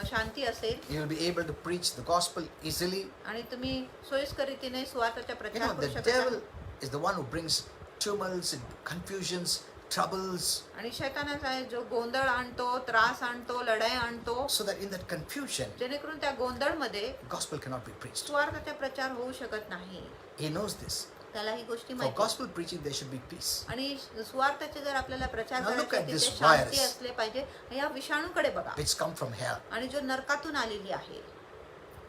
शांती असेल You'll be able to preach the gospel easily. आणि तुम्ही सोयीस्कर रीतीने सुवार्ताचा You प्रचार know, करू the शकता. devil is the one who brings tumults and confusions, troubles, आणि शैतानाचा आहे जो गोंधळ आणतो, त्रास आणतो, लढाई आणतो, so that in that confusion, जेणेकरून त्या गोंधळमध्ये gospel cannot be preached. सुवार्ताचा प्रचार होऊ शकत नाही. He knows this. त्याला ही गोष्टी For माहिती. gospel preaching, there should be peace. आणि सुवार्थाचे जर आपल्याला प्रचार Now look करायचे at तिथे this शांती virus. असले पाहिजे. या विषाणूकडे बघा Which come from hell. आणि जो नरकातून आलेली आहे.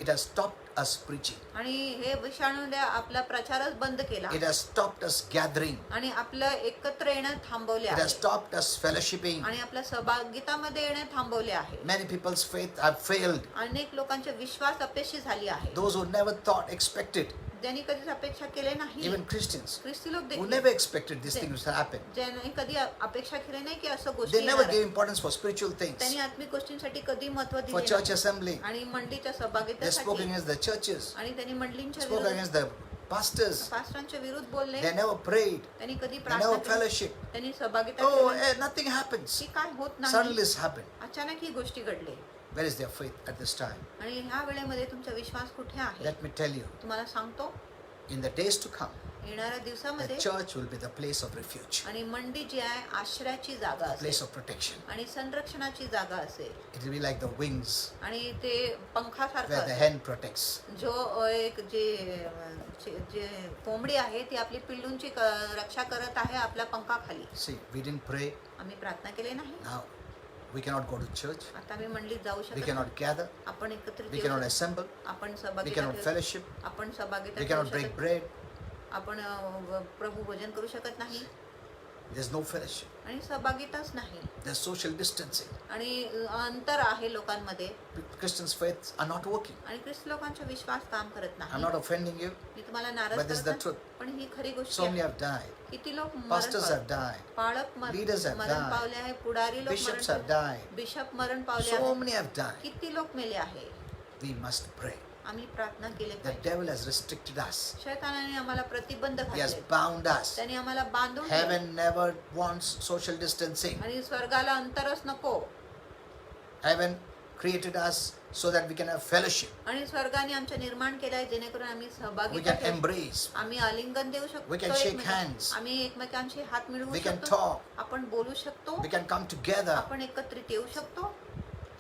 It has stopped stopped us preaching. आणि हे विषाणूने आपला प्रचारच बंद केला It has stopped us gathering. आणि आपलं एकत्र येणं थांबवले It has आहे stopped us fellowshipping. आणि आपल्या सहभागितामध्ये येणे थांबवले आहे. Many people's faith have failed. अनेक लोकांचे विश्वास अपेक्षित झाली आहे. Those who never thought, expected, ज्यांनी कधीच अपेक्षा केले नाही, even Christians ख्रिस्ती लोक who देखील never expected these things to happen. ज्यांनी कधी अपेक्षा केली नाही की असं गोष्टी They never येणार gave आहे. importance for spiritual things, त्यांनी आत्मिक गोष्टींसाठी कधी महत्व for दिले church नाही. assembly. आणि मंडळीच्या They spoke सहभागितेसाठी against the churches, आणि त्यांनी मंडळींच्या spoke विरुद्ध against the pastors. पास्टरांच्या विरुद्ध बोलले. They never prayed. त्यांनी कधी They प्रार्थना never केली, fellowship. त्यांनी सहभागिता Oh, केली nothing happens. की काय होत नाही. Suddenly this happened. अचानक ही गोष्टी घडली Where is their faith at this time? आणि ह्या वेळेमध्ये तुमचा विश्वास कुठे आहे? Let me tell you, तुम्हाला सांगतो, in the days to come, येणाऱ्या the दिवसामध्ये church will be the place of refuge, आणि मंडी जी आहे आश्रयाची जागा a place असेल of protection. आणि संरक्षणाची जागा असेल It will be like the wings आणि ते पंखासारखं where the असेल. hen protects. जो एक जे कोंबडी आहे ती आपली पिल्लूंची रक्षा करत आहे आपल्या पंखाखाली. See, we didn't pray. आम्ही प्रार्थना केली नाही. Now, we cannot go to church. आता आम्ही मंडळीत जाऊ We शकत cannot नाही. gather. आपण एकत्रित We येऊ cannot शकत- assemble. आपण We सहभागिता cannot घेऊ- fellowship. आपण सहभागिता We घेऊ cannot break शकत- bread. आपण प्रभू भोजन करू शकत नाही There's no fellowship. आणि सहभागिताच नाही There's social distancing. आणि अंतर आहे लोकांमध्ये Christians' faiths are not working. आणि ख्रिस्त लोकांचा विश्वास काम करत I'm नाही. not offending you, मी तुम्हाला नाराज but this is करत the नाही, truth. पण ही खरी गोष्ट So many आहे. have died. किती लोक Pastors have died. पाळक Leaders have मरण died. पावले आहे, पुढारी लोक Bishops मरण have died. बिशप मरण पावले So आहे, many have died. किती लोक मेले आहे. We must pray. आम्ही प्रार्थना केली The पाहिजे. devil has restricted us. शैतानाने आम्हाला प्रतिबंध He has घातले, bound us. त्यांनी आम्हाला बांधून ठेवले. Heaven never wants social distancing. आणि स्वर्गाला अंतरच नको Heaven created us so that we can have fellowship. आणि स्वर्गाने आमच्या निर्माण केलाय जेणेकरून आम्ही We सहभागी can embrace. आम्ही आलिंगन देऊ शकतो We can shake एकमेकांना. hands. आम्ही एकमेकांशी हात मिळवू We can शकतो, talk. आपण बोलू शकतो, We can come together, आपण एकत्रित येऊ शकतो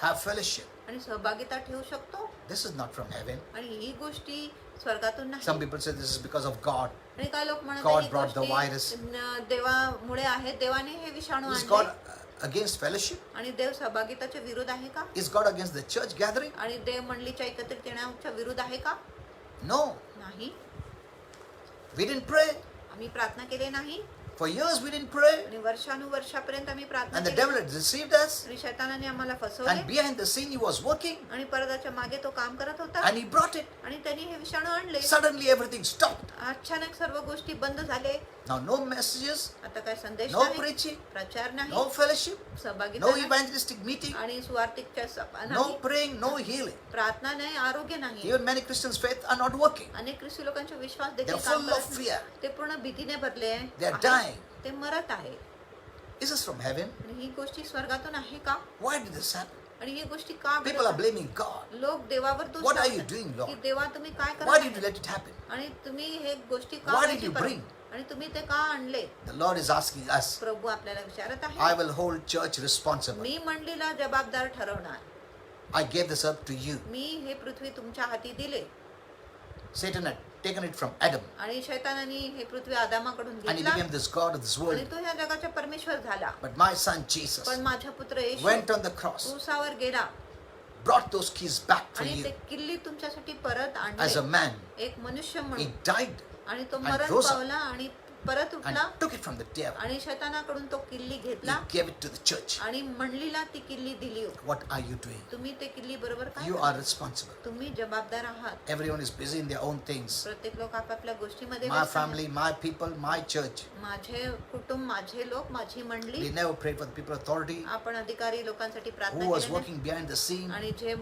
have fellowship. आणि सहभागिता ठेवू शकतो. This is not from heaven. आणि ही गोष्टी स्वर्गातून नाही. Some people say this is because of God. आणि काय लोक म्हणत God आहे, ही brought the गोष्टी virus. देवामुळे आहे, देवाने हे विषाणू Is God आणले against fellowship? आणि देव सहभागिताच्या विरुद्ध आहे का? Is God against the church gathering? आणि देव मंडळीच्या एकत्रित येण्याच्या विरुद्ध आहे का? No. नाही. We didn't pray. आम्ही प्रार्थना केली नाही For years we didn't pray. आणि वर्षानुवर्षापर्यंत आम्ही प्रार्थना And the केली devil had deceived us. आणि शैतानाने आम्हाला And फसवले behind the scene he was working. आणि पडद्याच्या मागे तो काम करत होता And he brought it. आणि त्यांनी हे विषाणू आणले. Suddenly everything stopped. अचानक सर्व गोष्टी बंद झाले. Now no messages, आता काय संदेश no नाही, preaching, प्रचार नाही, no fellowship, सहभागिता no नाही, evangelistic meeting, आणि सुवार्तिकच्या सभा no नाही, praying, no healing. प्रार्थना नाही, आरोग्य नाही. Even many Christians' faith are not working. अनेक ख्रिस्ती लोकांचा विश्वास They देखील are काम full करत of नाही. fear. ते पूर्ण भीतीने भरले They are आहेत. dying. ते मरत आहे. Is this from heaven? आणि ही गोष्टी स्वर्गातून आहे का? Why did this happen? आणि ही गोष्टी का घडत People are आहेत? blaming God. लोक देवावर दोष What are you लावतात doing, Lord? की देवा तुम्ही काय Why करत did you आहे? let it happen? आणि तुम्ही हे गोष्टी का Why did माहिती you पडत? bring? आणि तुम्ही ते का आणले? The Lord is asking us. प्रभू आपल्याला विचारत I आहे. will hold church responsible. मी मंडळीला जबाबदार ठरवणार. I gave this earth to you. मी हे पृथ्वी तुमच्या हाती दिले Satan had taken it from Adam आणि शैतानाने हे पृथ्वी आदामाकडून and he घेतला became this God of this आणि world. तो ह्या जगाचा परमेश्वर झाला. But my son Jesus पण माझा पुत्र येशू went on the cross, क्रूसावर गेला brought those keys back for आणि you ते किल्ली तुमच्यासाठी परत as a आणले. man. एक मनुष्य He म्हणून died आणि तो and मरण rose up पावला आणि परत and उठला took it from the devil. आणि शैतानाकडून तो किल्ली He घेतला gave it to the church. आणि मंडळीला ती किल्ली दिली. What are you doing? तुम्ही ते किल्ली बरोबर काय You करता? are responsible. तुम्ही जबाबदार आहात. Everyone is busy in their own things. प्रत्येक लोक आपापल्या गोष्टीमध्ये My व्यस्त आहेत. family, my people, my church. माझे कुटुंब, माझे लोक, माझी We मंडळी. never prayed for the people of authority आपण अधिकारी लोकांसाठी प्रार्थना who was केली नाही. working behind the scene, आणि जे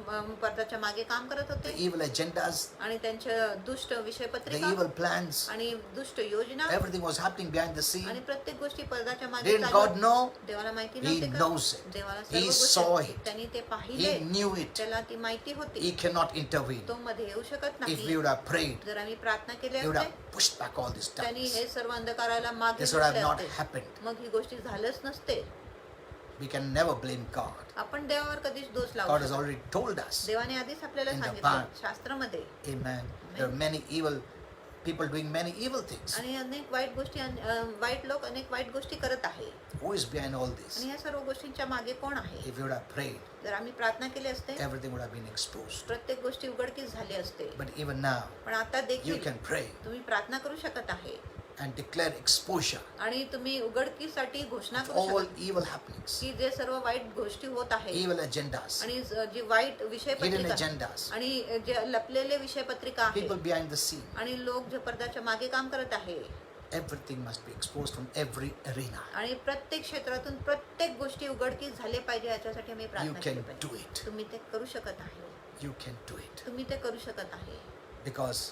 पडद्याच्या मागे काम करत the होते evil agendas, आणि त्यांच्या दुष्ट the विषयपत्रिका evil plans. आणि दुष्ट योजना Everything was happening behind the आणि scene. प्रत्येक गोष्टी पडद्याच्या मागे Didn't चालू God होत्या. know? देवाला माहिती He नव्हते का? knows it. देवाला He सर्व saw गोष्टी it. त्यांनी ते पाहिले, He knew it. त्याला ती माहिती होती. He cannot intervene. तो मध्ये येऊ शकत If we नाही. would have prayed, जर आम्ही प्रार्थना केली he would असते have pushed back all this त्यांनी darkness. हे सर्व अंधकाराला मागे This would have घेतले not असते. happened. मग ही गोष्टी झालंच नसते. We can never blame God. आपण देवावर कधीच दोष लावू God has शकत नाही. already told us. देवाने आधीच आपल्याला In the सांगितलं Bible. शास्त्रामध्ये. Amen. There are many evil People doing many evil things. आणि अनेक वाईट गोष्टी वाईट लोक अनेक वाईट गोष्टी करत आहे. Who is behind all this? आणि या सर्व गोष्टींच्या मागे कोण आहे? If you would have prayed, जर आम्ही प्रार्थना केली असते everything would have been exposed. प्रत्येक गोष्टी उघडकीस झाली असते. But even now, पण आता you देखील can pray तुम्ही प्रार्थना करू शकत आहे and declare exposure आणि तुम्ही उघडकीसाठी घोषणा of करू all शकता evil happenings, की जे सर्व वाईट गोष्टी होत आहेत evil agendas, आणि जी वाईट विषय hidden पत्रिका agendas, आणि जे लपलेले विषय पत्रिका people आहे behind the scene. आणि लोक जे पडद्याच्या मागे काम करत आहे Everything must be exposed from every arena. आणि प्रत्येक क्षेत्रातून प्रत्येक गोष्टी उघडकीस झाले पाहिजे याच्यासाठी मी You प्रार्थना can केली do पाहिजे. it. तुम्ही ते करू शकत आहे. You can do it तुम्ही ते करू शकत आहे because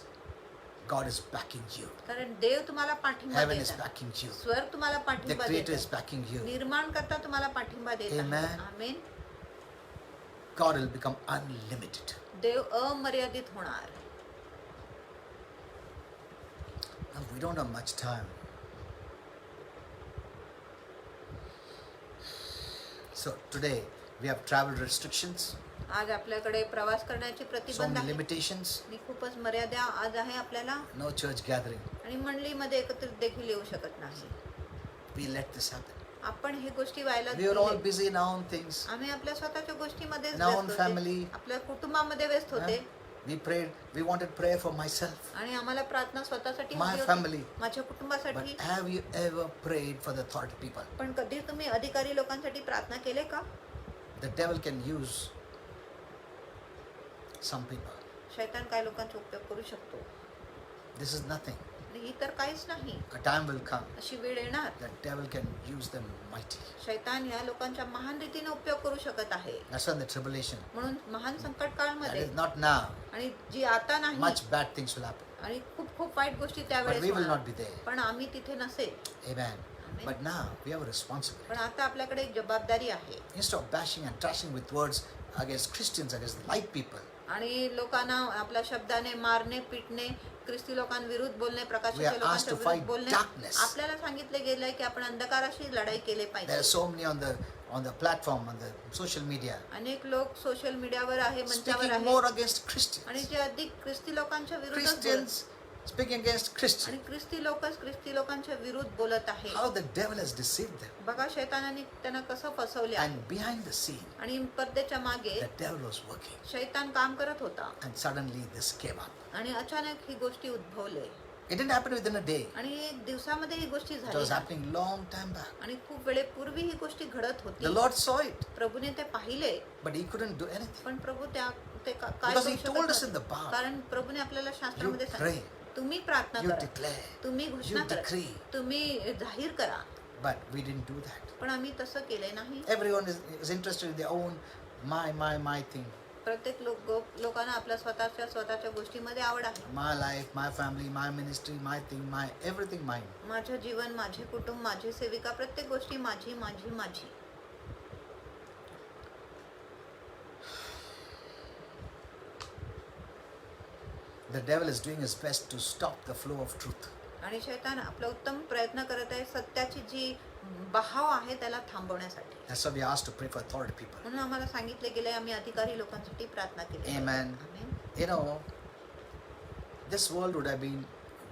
God is backing you. कारण देव तुम्हाला पाठिंबा Heaven देत is आहे. backing you. स्वर तुम्हाला The पाठिंबा देत Creator is आहे. backing you. निर्माण करता तुम्हाला पाठिंबा देत आहे. Amen. Amen. God will become unlimited. देव अमर्यादित होणार. And we don't have much time. So today we have travel restrictions, आज आपल्याकडे प्रवास करण्याचे so प्रतिबंध many आहे limitations, आणि खूपच मर्यादा आज आहे आपल्याला no church gathering. आणि मंडळीमध्ये एकत्रित देखील येऊ शकत नाही. We let this happen. आपण हे गोष्टी व्हायला We are all दिले. busy in our own things. आम्ही आपल्या स्वतःच्या गोष्टीमध्ये In our own family. आपल्या कुटुंबामध्ये व्यस्त होते We prayed, we wanted prayer for myself, आणि आम्हाला प्रार्थना स्वतःसाठी my हवी होती, family. माझ्या कुटुंबासाठी. But have you ever prayed for the authority people? पण कधी तुम्ही अधिकारी लोकांसाठी प्रार्थना केले का? The devil can use some people. शैतान काय लोकांचा उपयोग करू शकतो This is nothing. आणि ही तर काहीच नाही. A time will come अशी वेळ येणार that devil can use them mighty. शैतान या लोकांच्या महान रीतीने उपयोग करू शकत आहे. That's when the tribulation. म्हणून महान संकट That काळमध्ये is not now. आणि जी आता नाही Much bad things will happen. आणि खूप खूप वाईट गोष्टी But त्यावेळेस we will होणार. not be there. पण आम्ही तिथे नसेल. Amen. Amen. But now we have a responsibility. पण आता आपल्याकडे एक जबाबदारी आहे Instead of bashing and trashing with words against Christians, against the light people, आणि लोकांना आपल्या शब्दाने मारणे पिटणे ख्रिस्ती लोकांविरुद्ध बोलणे We are प्रकाशाच्या asked लोकांच्या to विरुद्ध fight बोलणे darkness. आपल्याला सांगितले गेलंय की आपण अंधकाराशी लढाई केली there are पाहिजे. so many on the platform, on the social media, अनेक लोक सोशल मीडियावर आहे मंचावर speaking आहे more against Christians. आणि जे अधिक ख्रिस्ती लोकांच्या विरुद्ध Christians speaking against आणि Christians. ख्रिस्ती लोकांच्या विरुद्ध बोलत आहे. How the devil has deceived them. बघा शैतानाने त्यांना कसं फसवले आहे. And behind the scene, आणि पडद्याच्या मागे the devil was working. शैतान काम करत होता And suddenly this came up. आणि अचानक ही गोष्टी उद्भवले It didn't happen within a day. आणि एक दिवसामध्ये ही गोष्टी It was झाली happening long time back. आणि खूप वेळेपूर्वी ही गोष्टी घडत होती. The Lord saw it, प्रभूने ते पाहिले but He couldn't do anything. पण प्रभू काय Because करू He शकत told us नव्हते. in the Bible, कारण प्रभूने आपल्याला you शास्त्रामध्ये pray, सांगितले तुम्ही प्रार्थना you करा, declare, तुम्ही घोषणा you करा, decree. तुम्ही जाहीर करा. But we didn't do that. पण आम्ही तसं केलंय नाही. Everyone is interested in their own my thing. प्रत्येक लोकांना आपल्या स्वतःच्या गोष्टीमध्ये आवड आहे. My life, my family, my ministry, my thing, my everything mine. माझं जीवन, माझे कुटुंब, माझी सेविका, प्रत्येक गोष्टी माझी माझी माझी. The devil is doing his best to stop the flow of truth. आणि शैतान आपला उत्तम प्रयत्न करत आहे सत्याची जी बहाव आहे त्याला थांबवण्यासाठी. That's why we are asked to pray for authority people. म्हणून आम्हाला सांगितले गेले आम्ही अधिकारी लोकांसाठी प्रार्थना केली. Amen. Amen. You know, this world would have been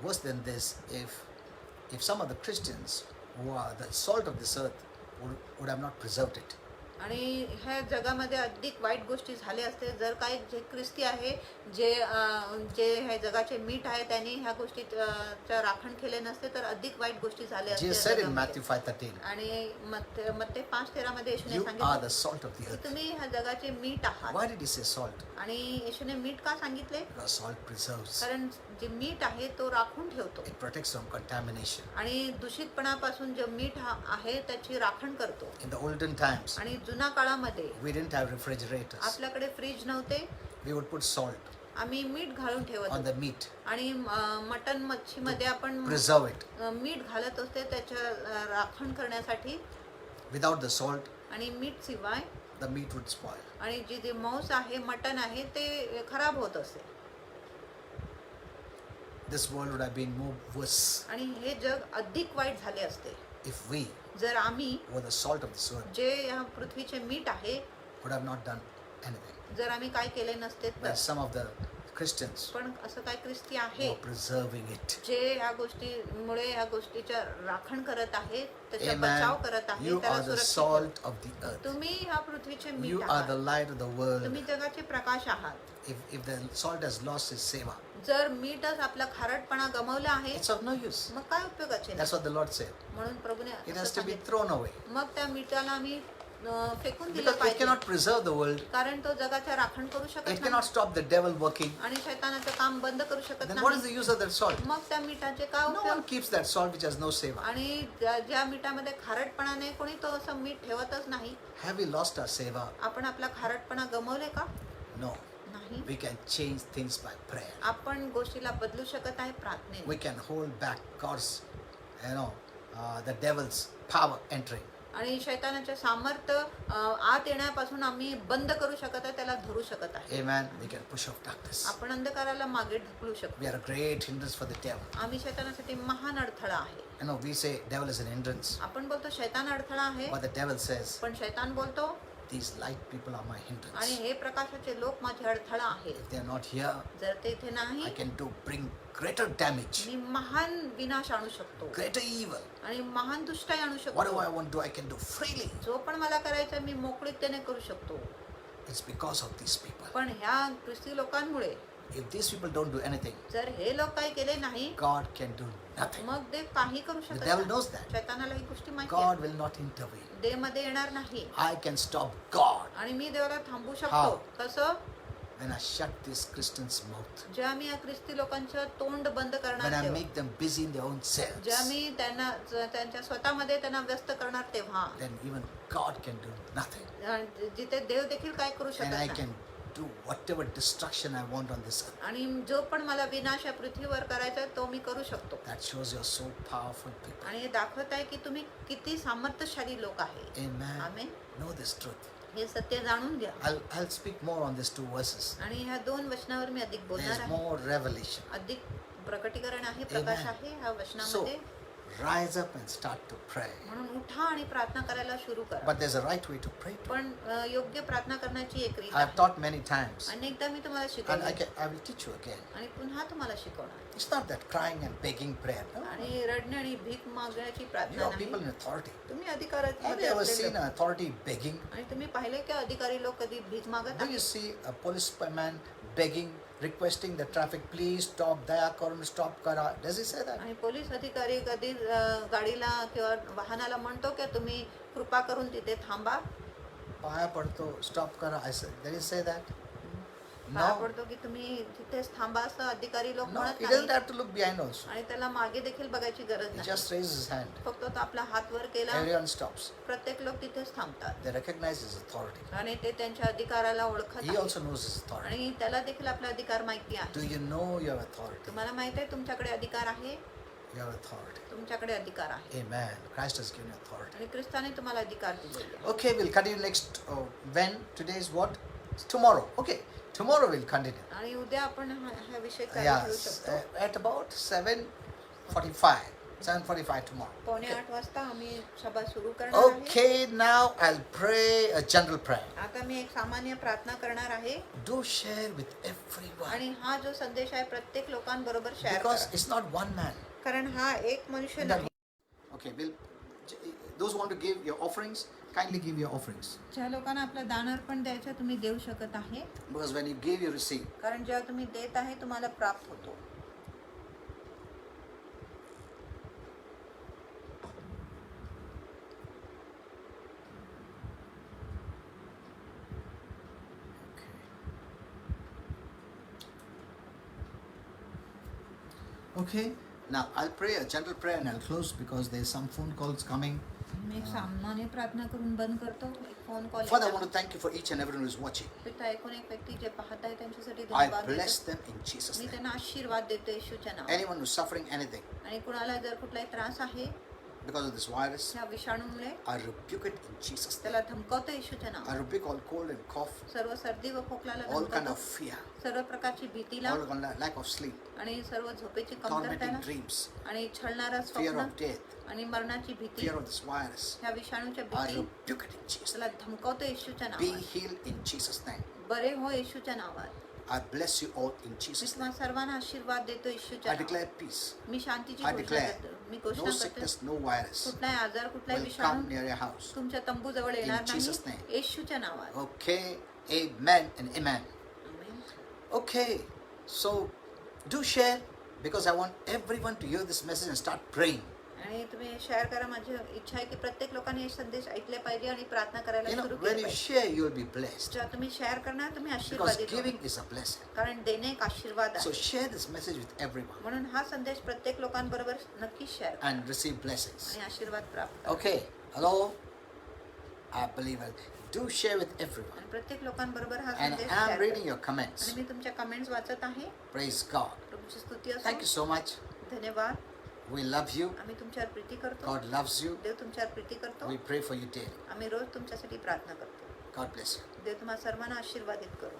worse than this if some of the Christians who are the salt of this earth would have not preserved it. आणि ह्या जगामध्ये अधिक वाईट गोष्टी झाल्या असते जर काही जे ख्रिस्ती आहे जे ह्या जगाचे मीठ आहे त्यांनी ह्या गोष्टीचं राखण केले नसते तर अधिक वाईट गोष्टी झाल्या Jesus असत्या said in जगामध्ये. Matthew 5:13, आणि मत्ते 5:13 मध्ये येशूने you are the सांगितले salt of the की earth. तुम्ही ह्या जगाचे मीठ आहात. Why did he say salt? आणि येशूने मीठ का सांगितले Because salt preserves. कारण जे मीठ आहे तो राखून ठेवतो It protects from contamination. आणि दूषितपणापासून जे मीठ आहे त्याची राखण करतो. In the olden times, आणि जुन्या काळामध्ये we didn't have refrigerators. आपल्याकडे फ्रीज नव्हते. We would put salt आम्ही मीठ घालून ठेवत on होतो. the meat, आणि मटन मच्छीमध्ये आपण preserve it. मीठ घालत असते त्याच्या राखण करण्यासाठी. Without the salt, आणि मीठ शिवाय the meat would spoil. आणि जे मांस आहे मटन आहे ते खराब होत असते. This world would have been more worse आणि हे जग अधिक वाईट झाले असते if we जर आम्ही were the salt of this earth, जे या पृथ्वीचे मीठ आहे would have not done anything. जर आम्ही काय केले नसते तर. But some of the Christians पण असं काय ख्रिस्ती who आहे are preserving it. जे ह्या गोष्टीमुळे ह्या गोष्टीच्या राखण करत आहे, त्याचा Amen. बचाव करत आहे, You त्याला are the सुरक्षित salt of the ठेवत. earth. तुम्ही ह्या पृथ्वीचे You मीठ are the आहात, light of the world. तुम्ही जगाचे प्रकाश आहात. If the salt has lost its savor, जर मीठच आपला खारटपणा गमावला आहे, it's of no use. मग काय उपयोगाचे नाही? That's what the Lord said. म्हणून प्रभूने It असं has to be सांगितलं. thrown away. मग त्या मीठाला आम्ही फेकून दिलं Because it पाहिजे, cannot preserve the world. कारण तो जगाचा राखण करू शकत It cannot नाही stop the devil working. आणि शैतानाचं काम बंद करू शकत Then what is नाही. the use of that salt? मग त्या मिठाचे काय No उपयोग? one keeps that salt which has no savor. आणि ज्या मिठामध्ये खारटपणा नाही, कोणी तो असं मीठ ठेवतच नाही. Have we lost our savor? आपण आपला खारटपणा गमावले का? No. नाही. We can change things by prayer. आपण गोष्टीला बदलू शकत आहे प्रार्थनेने. We can hold back God's, the devil's power entering. आणि शैतानाचे सामर्थ्य आत येण्यापासून आम्ही बंद करू शकत आहे, त्याला धरू शकत आहे. Amen. We can push off darkness. आपण अंधकाराला मागे ढकलू शकतो. We are a great hindrance for the devil. आम्ही शैतानासाठी महान अडथळा आहे. We say devil is an hindrance. आपण बोलतो शैतान अडथळा आहे, But the devil says, पण शैतान बोलतो these light people are my आणि hindrance. हे प्रकाशाचे लोक माझे अडथळा आहे. If they are not here, जर ते इथे नाही, I can bring greater damage, मी महान विनाश आणू शकतो greater evil. आणि महान दुष्टाई आणू Whatever शकतो. I want to do, I can do freely. जो पण मला करायचं मी मोकळीकतेने करू शकतो. It's because of these people. पण ह्या ख्रिस्ती लोकांमुळे If these people don't do anything, जर हे लोक काही केले नाही, God can do nothing. मग देव काही करू The शकत devil नाही. knows that. शैतानाला ही गोष्टी माहिती God आहे. will not intervene. देव मध्ये येणार नाही I can stop God आणि मी देवाला थांबू How? शकतो. कसं? when I shut these Christians' mouth, जेव्हा मी या ख्रिस्ती लोकांचं तोंड बंद when करणार I तेव्हा, make them busy in their own जेव्हा selves, मी त्यांच्या स्वतःमध्ये त्यांना व्यस्त करणार तेव्हा then even God can do nothing. जिथे देव देखील काय करू And शकत I नाही. can do whatever destruction I want on this earth. आणि जो पण मला विनाश या पृथ्वीवर करायचा आहे, तो मी करू शकतो. That shows you're so powerful people. आणि हे दाखवत आहे की तुम्ही किती सामर्थ्यशाली लोक आहे. Amen. Amen. Know this truth. हे सत्य जाणून घ्या. I'll speak more on these 2 verses. आणि ह्या 2 वचनावर मी अधिक बोलणार There's आहे. more revelation. अधिक प्रकटीकरण आहे, प्रकाश Amen. आहे ह्या So, वचनामध्ये. rise up and start to pray. म्हणून उठा आणि प्रार्थना करायला सुरू करा. But there's a right way to pray too. पण योग्य प्रार्थना करण्याची एक रीत I've आहे. taught many times. अनेकदा मी तुम्हाला And शिकवलं I will teach you again. आणि पुन्हा तुम्हाला शिकवणार. It's not that crying and begging prayer. No. आणि रडणे आणि भीक मागण्याची You प्रार्थना are people नाही. in authority. तुम्ही Have अधिकारामध्ये you ever असलेले seen an authority begging? आणि तुम्ही पाहिले की अधिकारी लोक कधी भीक मागत Do you आहेत? see a policeman begging, requesting the traffic, please stop, daya karun, stop kara? Does he say that? आणि पोलीस अधिकारी कधी गाडीला किंवा वाहनाला म्हणतो की तुम्ही कृपा करून तिथे थांबा, Paya padto, stop kara. Does he say that? पाया No. पडतो की तुम्ही तिथेच थांबा असं अधिकारी लोक No, म्हणत he doesn't नाही. have to look behind also. आणि त्याला मागे देखील बघायची गरज He नाही. just raises his hand. फक्त तो आपला हात वर केला, Everyone stops. प्रत्येक लोक तिथेच थांबतात They recognize his authority. आणि ते त्यांच्या अधिकाराला ओळखत He आहेत. also knows his authority. आणि त्याला देखील आपला अधिकार माहिती Do आहे. you know your authority? तुम्हाला माहित आहे तुमच्याकडे अधिकार आहे, Your authority. तुमच्याकडे अधिकार आहे Amen. Christ has given you authority. आणि ख्रिस्ताने तुम्हाला अधिकार दिलेले. Okay, we'll continue next. When? Today is what? Tomorrow. Okay, tomorrow we'll continue. आणि उद्या आपण हा विषय चालू ठेवू Yes, शकतो. at about 7:45. 7:45 tomorrow. 7:45 वाजता आम्ही सभा सुरू करणार आहे. Okay, now I'll pray a general prayer. आता मी एक सामान्य प्रार्थना करणार आहे Do share with everyone. आणि हा जो संदेश आहे प्रत्येक लोकांबरोबर शेअर Because करा. it's not one man. कारण हा एक मनुष्य नाही. Okay, those who want to give your offerings, kindly give your offerings. ज्या लोकांना आपलं दान अर्पण द्यायचं तुम्ही देऊ शकत आहे, Because when you give, you receive. कारण जेव्हा तुम्ही देत आहे तुम्हाला प्राप्त होतो. Okay, now I'll pray a gentle prayer and I'll close because there's some phone calls coming. मी एक सामान्य प्रार्थना करून बंद करतो. एक phone call. Father, I want to thank you for each and everyone who's watching. पिता, एकूण एक व्यक्ती जे पाहत आहे त्यांच्यासाठी I धन्यवाद bless देतो. them in Jesus' me name. त्यांना आशीर्वाद देतो येशूच्या नावात. Anyone who's suffering anything आणि कुणाला जर कुठलाही त्रास आहे because of this virus, या विषाणूमुळे, I rebuke it in Jesus' name. त्याला धमकावतो येशूच्या I नावात. rebuke all cold and cough, सर्व सर्दी व खोकलाला all kind धमकावतो. of fear, सर्व प्रकारची भीतीला all kind of lack of sleep, आणि सर्व झोपेची tormenting कमतरतेला dreams, आणि छळणारा fear स्वप्न of death, आणि मरणाची भीती, fear of this virus. ह्या विषाणूच्या I भीती, rebuke it in Jesus' त्याला name. धमकावतो येशूच्या Be नावात. healed in Jesus' name. बरे हो येशूच्या नावात. I bless you all in me Jesus' name. तुम्हाला सर्वांना आशीर्वाद देतो येशूच्या I नावात. declare peace. मी शांतीची I घोषणा declare करतो. मी no घोषणा करतो sickness, no virus कुठलाही आजार कुठलाही will विषाणू come near your house. तुमच्या तंबूजवळ येणार Jesus' नाही name. येशूच्या नावात. Okay, amen and amen. Amen. Okay, so do share because I want everyone to hear this message and start praying. आणि तुम्ही शेअर करा. माझी इच्छा आहे की प्रत्येक लोकांनी हे संदेश ऐकले पाहिजे आणि प्रार्थना करायला You know, सुरू when केली you पाहिजे. share, you will be blessed जेव्हा तुम्ही शेअर करणार तुम्ही because आशीर्वादित giving होणार. is a blessing. कारण देणे एक आशीर्वाद So आहे. share this message with everyone म्हणून हा संदेश प्रत्येक लोकांबरोबर नक्कीच शेअर करा and receive blessings. आणि आशीर्वाद प्राप्त करा. Okay, hello, I believe it. Do share with everyone. आणि प्रत्येक लोकांबरोबर हा And संदेश I'm शेअर reading करा. your comments. आणि मी तुमच्या कमेंट्स वाचत आहे. Praise God. तुमची स्तुती Thank you असो. so much. धन्यवाद. We love you. आम्ही तुमच्यावर प्रीती करतो. God loves you. देव तुमच्यावर प्रीती करतो. We pray for you daily. आम्ही रोज तुमच्यासाठी प्रार्थना करतो. God bless you. देव तुम्हाला सर्वांना आशीर्वादित करो.